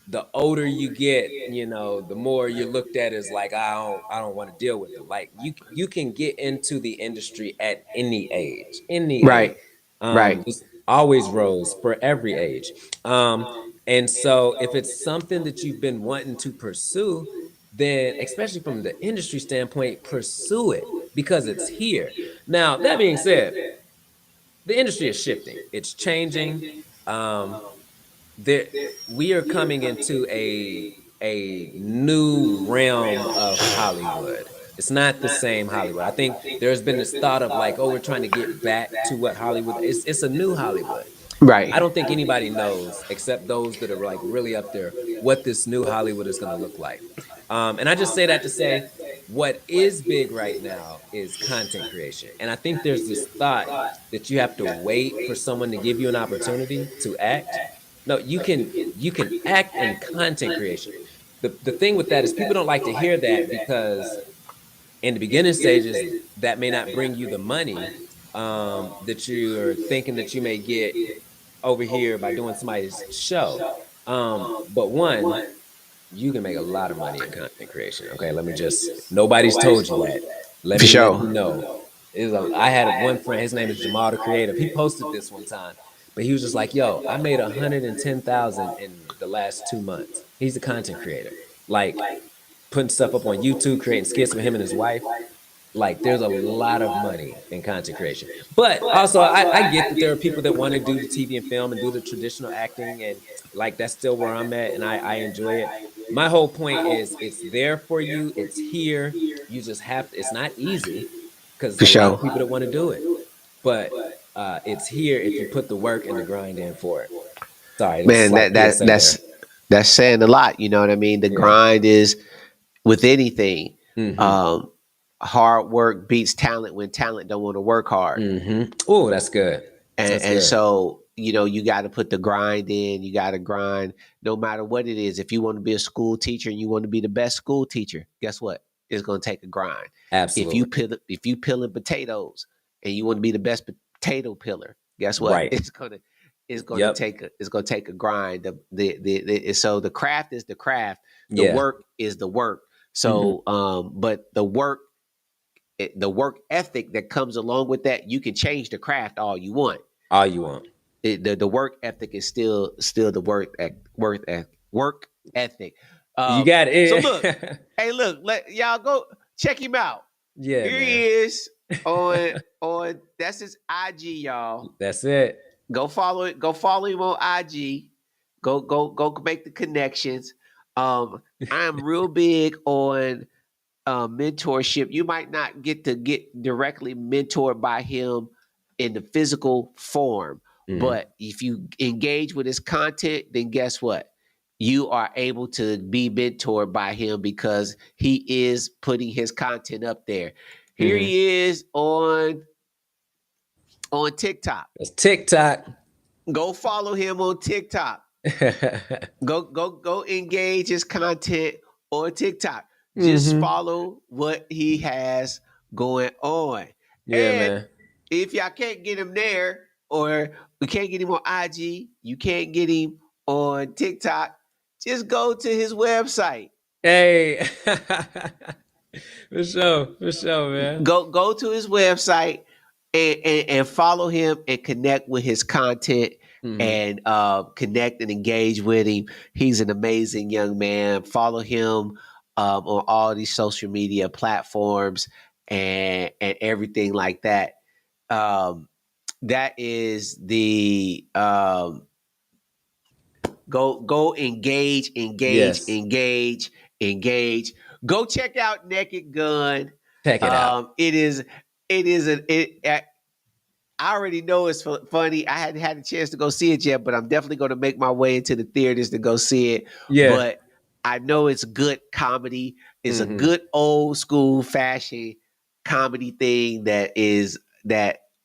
the older you get, the more you're looked at as like I don't want to deal with it. Like you can get into the industry at any age, any age. Right. Right. There's always roles for every age. And so if it's something that you've been wanting to pursue, then especially from the industry standpoint, pursue it because it's here. Now, that being said, the industry is shifting. It's changing. Um, there we are coming into a new realm of Hollywood. It's not the same Hollywood. I think there's been this thought of like, oh, we're trying to get back to what Hollywood is. It's a new Hollywood. Right. I don't think anybody knows except those that are like really up there what this new Hollywood is going to look like. And I just say that to say what is big right now is content creation. And I think there's this thought that you have to wait for someone to give you an opportunity to act. No, you can act in content creation. The thing with that is people don't like to hear that because in the beginning stages that may not bring you the money that you're thinking that you may get over here by doing somebody's show. But one, you can make a lot of money in content creation. Okay, let me just. Nobody's told you that. Let For me let sure. you know. I had one friend. His name is Jamal the Creative. He posted this one time, but he was just like, "Yo, I made 110,000 in the last 2 months." He's a content creator, like putting stuff up on YouTube, creating skits with him and his wife. Like there's a lot of money in content creation. But also I get that there are people that want to do the TV and film and do the traditional acting, and like that's still where I'm at, and I enjoy it. My whole point is it's there for you, it's here. You just have to, it's not easy because For there's a lot sure. of people that want to do it. But it's here if you put the work and the grind in for it. Sorry, that's a Man, slight PSA there. that's saying a lot. You know what I mean? The Yeah. grind is with anything. Mm-hmm. Um, hard work beats talent when talent don't want to work hard. Mm-hmm. Oh, that's good. That's And good. so, you know, you got to put the grind in. You got to grind no matter what it is. If you want to be a school teacher and you want to be the best school teacher, guess what? It's going to take a grind. Absolutely. If you peeling potatoes and you want to be the best potato peeler, guess what? Right. It's going to Yep. take a grind. So the craft is the craft. The Yeah. work is the work. Mm-hmm. So, but the work ethic that comes along with that, you can change the craft all you want. All you want. The work ethic is still the work ethic. You got So it. look, hey, look, let y'all go check him out. Yeah, Here man. he is on that's his IG, y'all. That's it. Go follow it. Go follow him on IG. Go make the connections. I'm real big on mentorship. You might not get to get directly mentored by him in the physical form, Mm-hmm. but if you engage with his content, then guess what? You are able to be mentored by him because he is putting his content up there. Here Mm-hmm. he is on TikTok. That's TikTok. Go follow him on TikTok. Go engage his content on TikTok. Just Mm-hmm. follow what he has going on. Yeah, And man. if y'all can't get him there, or we can't get him on IG, you can't get him on TikTok, just go to his website. Hey. For sure, man. Go to his website and follow him and connect with his content Mm-hmm. and connect and engage with him. He's an amazing young man. Follow him on all these social media platforms and everything like that. That is the go Yes. engage. Go check out Naked Gun. Check it out. It is I already know it's funny. I hadn't had a chance to go see it yet, but I'm definitely going to make my way into the theaters to go see it. Yeah. But I know it's good comedy. It's a Mm-hmm. good old school fashion comedy thing that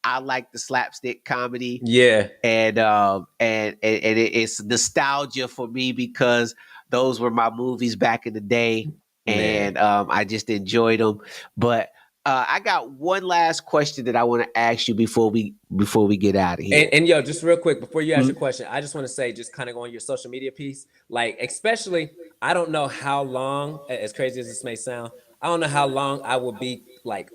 I like the slapstick comedy Yeah. and it's nostalgia for me because those were my movies back in the day, Man. and I just enjoyed them. But I got one last question that I want to ask you before we get out of here. And yo, just real quick before you ask your Mhm. question, I just want to say, just kind of on your social media piece, like especially, I don't know how long, as crazy as this may sound, I don't know how long I will be like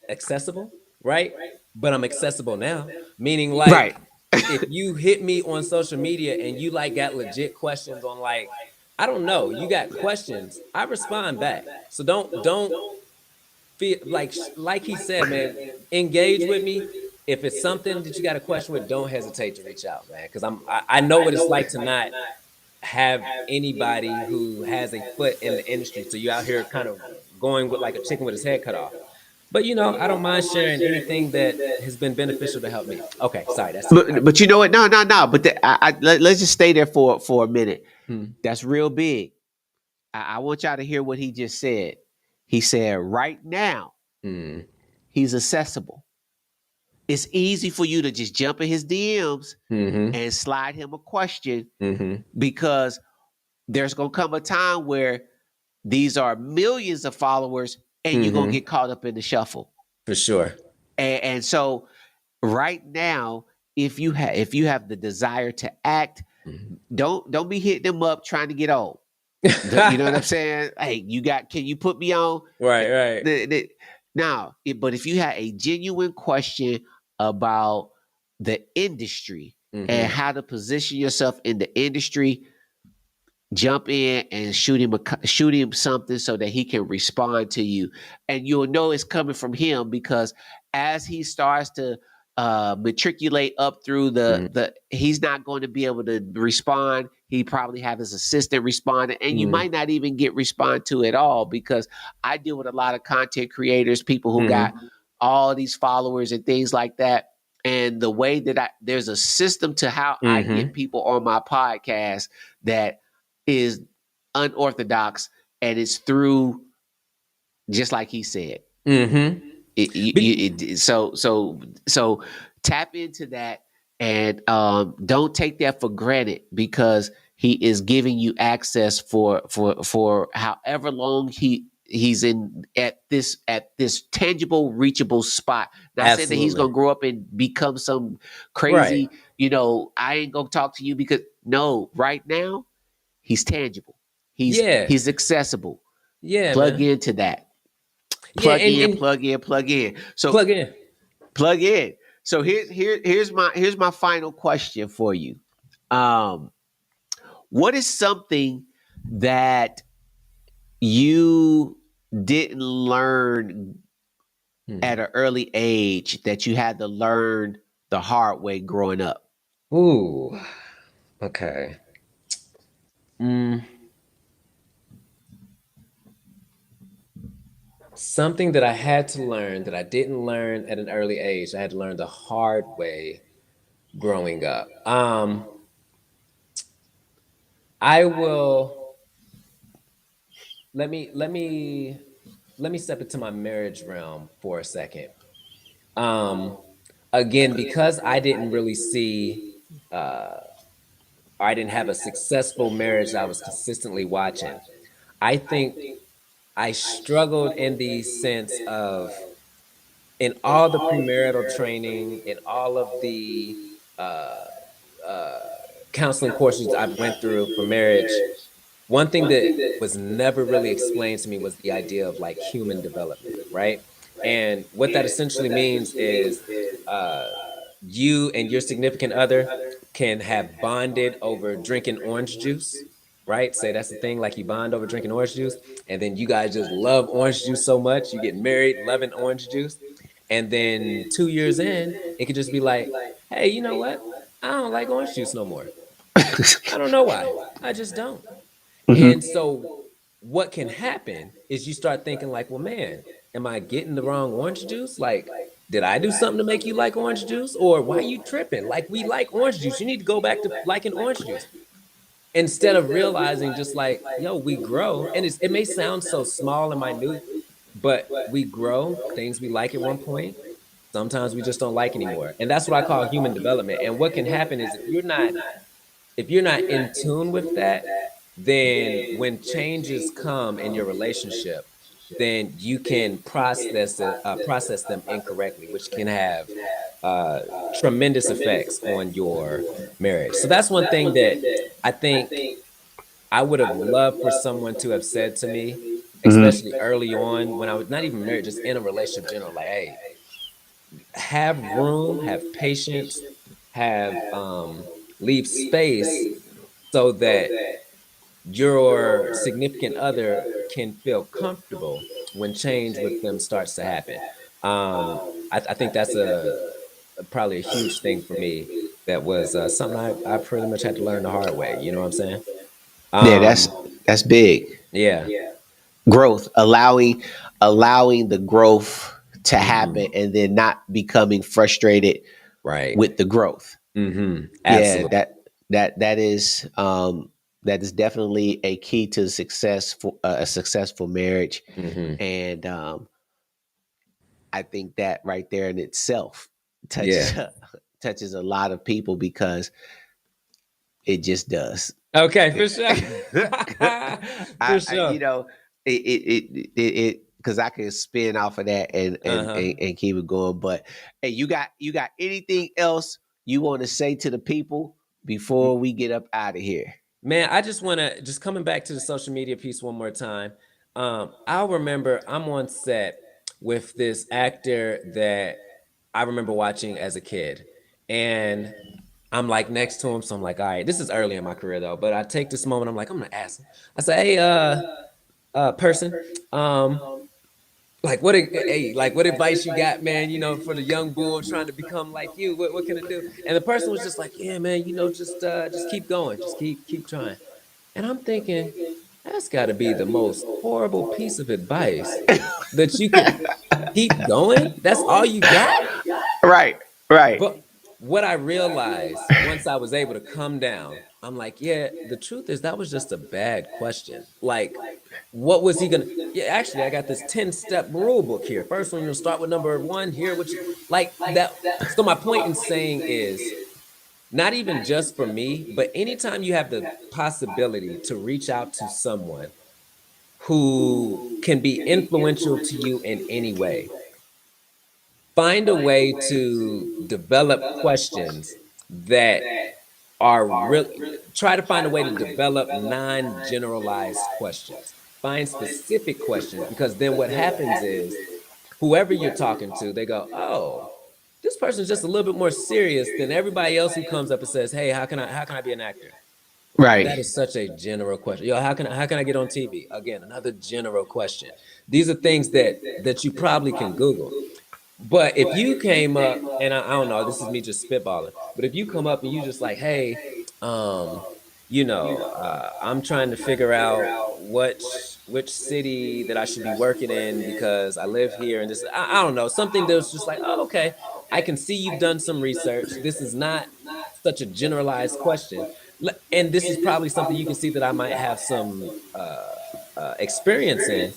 accessible, right? But I'm accessible now, meaning Right. like if you hit me on social media and you like got legit questions on like I don't know. You got questions. I respond back. So don't feel like he said, man, engage with me. If it's something that you got a question with, don't hesitate to reach out, man. Because I know what it's like to not have anybody who has a foot in the industry. So you out here kind of going with like a chicken with his head cut off. But I don't mind sharing anything that has been beneficial to help me. Okay, sorry, that's it. But you know what? No, no, no. But let's just stay there for a minute. Hmm. That's real big. I want y'all to hear what he just said. He said, right now, Hmm. he's accessible. It's easy for you to just jump in his DMs Hmm. and slide him a question Hmm. because there's going to come a time where these are millions of followers and you're going to Hmm. get caught up in the shuffle. For sure. And so right now, if you have the desire to act, Mhm. don't be hitting them up trying to get on. You know what I'm saying? Hey, can you put me on? Right, right. Now, but if you had a genuine question about the industry and Hmm. how to position yourself in the industry, jump in and shoot him something so that he can respond to you, and you'll know it's coming from him because as he starts to matriculate up through the he's not going to be able to respond. He probably have his assistant responding, and you Hmm. might not even get respond to at all because I deal with a lot of content creators, people who got Hmm. all these followers and things like that. And the way that there's a system to how I get Hmm. people on my podcast that is unorthodox, and it's through just like he said. Hmm. So tap into that and don't take that for granted because he is giving you access for however long he's in at this tangible reachable spot. Not saying that he's Absolutely. gonna grow up and become some Right. crazy, I ain't gonna talk to you because no, right now he's tangible. He's Yeah. he's accessible. Yeah, Plug man. into that. Yeah, and Plug in. So plug in. plug in. So here's my final question for you. Um, what is something that you didn't learn Hmm. at an early age that you had to learn the hard way growing up? Ooh. Okay. Mm, something that I had to learn that I didn't learn at an early age. I had to learn the hard way growing up. I will let me step into my marriage realm for a second. Um, again, because I didn't really see uh or I didn't have a successful marriage that I was consistently watching. I think I struggled in the sense of in all the premarital training, in all of the uh, uh, counseling courses I went through for marriage, one thing that was never really explained to me was the idea of like human development, right? And what that essentially means is uh, you and your significant other can have bonded over drinking orange juice, right? Say that's the thing, like you bond over drinking orange juice, and then you guys just love orange juice so much, you get married loving orange juice. And then 2 years in, it could just be like, hey, you know what? I don't like orange juice no more. I don't know why. I just don't. And Mm-hmm. so what can happen is you start thinking like, well, man, am I getting the wrong orange juice? Like, did I do something to make you like orange juice? Or why you tripping? Like, we like orange juice. You need to go back to liking orange juice. Instead of realizing just like, yo, we grow. And it may sound so small and minute, but we grow things we like at one point. Sometimes we just don't like anymore. And that's what I call human development. And what can happen is if you're not in tune with that, then when changes come in your relationship, then you can process them incorrectly, which can have uh, tremendous effects on your marriage. So that's one thing that I think I would have loved for someone to have said to me, Mm-hmm. especially early on when I was not even married, just in a relationship general, like, hey, have room, have patience, have leave space so that your significant other can feel comfortable when change with them starts to happen. I think that's probably a huge thing for me. That was something I pretty much had to learn the hard way. You know what I'm saying? Yeah, Um, that's big. yeah. Growth, allowing the growth to happen, Hmm. and then not becoming frustrated Right. with the growth. Yeah, Absolutely. that is definitely a key to successful a successful marriage, Hmm. and I think that right there in itself Yeah. touches touches a lot of people because it just does. Okay, for sure. For I sure. it because I can spin off of that Uh-huh. and keep it going. But hey, you got anything else you want to say to the people before we get up out of here? Man, I just want to just coming back to the social media piece one more time. I'll remember I'm on set with this actor that I remember watching as a kid, and I'm like next to him, so I'm like, all right, this is early in my career though, but I take this moment, I'm like, I'm gonna ask him. I say, hey, person, um, like hey, like what advice you got, man, for the young bull trying to become like you, what can I do? And the person was just like, yeah, man, just keep going, just keep trying. And I'm thinking, that's got to be the most horrible piece of advice that you could keep going. That's all you got. Right, right, But what I realized once I was able to come down, I'm like, yeah, the truth is that was just a bad question. Like, what was he gonna? Yeah, actually, I got this 10-step rule book here. First one, you'll start with number one. Here, what you like that. So my point in saying is not even just for me, but anytime you have the possibility to reach out to someone who can be influential to you in any way, find a way to develop questions that are really try to find a way to develop non-generalized questions. Find specific questions because then what happens is whoever you're talking to, they go, "Oh, this person's just a little bit more serious than everybody else who comes up and says, "Hey, how can I be an actor?" That right, is such a general question. Yo, how can I get on TV? Again, another general question. These are things that you probably can Google. But if you came up, and I don't know, this is me just spitballing, but if you come up and you just like, hey, um, I'm trying to figure out which city that I should be working in because I live here and this, I don't know, something that's just like, oh, okay, I can see you've done some research. This is not such a generalized question. And this is probably something you can see that I might have some experience in.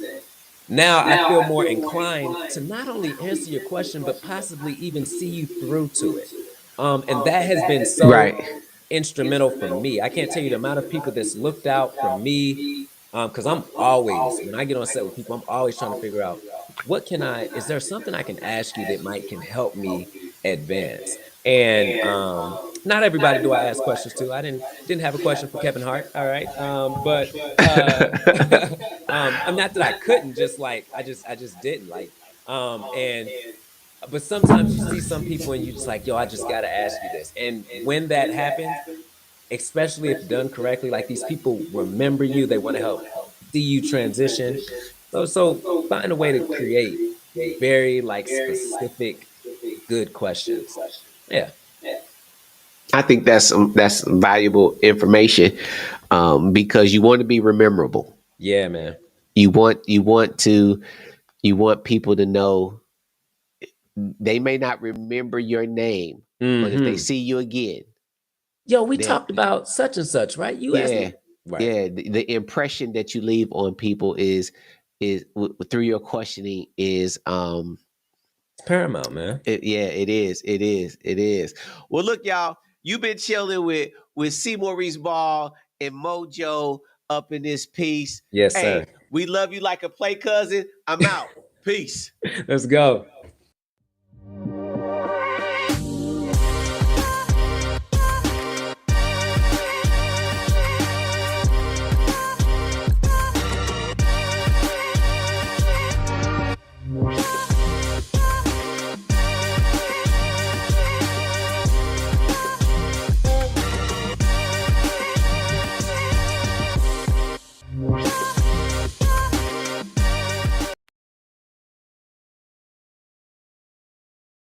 Now I feel more inclined to not only answer your question, but possibly even see you through to it. And that has been so right. instrumental for me. I can't tell you the amount of people that's looked out for me. Because I'm always, when I get on set with people, I'm always trying to figure out is there something I can ask you that might can help me advance? And not everybody do I ask questions to. I didn't have a question for Kevin Hart. All right. But I'm not that I couldn't, just like I just didn't like and but sometimes you see some people and you just like, yo, I just gotta ask you this. And when that happens, especially if done correctly, like these people remember you, they want to help see you transition. So find a way to create very like specific good questions. Yeah. I think that's valuable information, because you want to be memorable. Yeah, man. You want people to know they may not remember your name, but if they Hmm. see you again, Yo, we that talked about such and such, right? You asked me. yeah, Right. yeah, the impression that you leave on people through your questioning is It's paramount, man. yeah, it is. Well, look, y'all, you've been chilling with C. Maurice Ball and MoJo up in this piece. Yes, sir. Hey, we love you like a play cousin. I'm out. Peace. Let's go.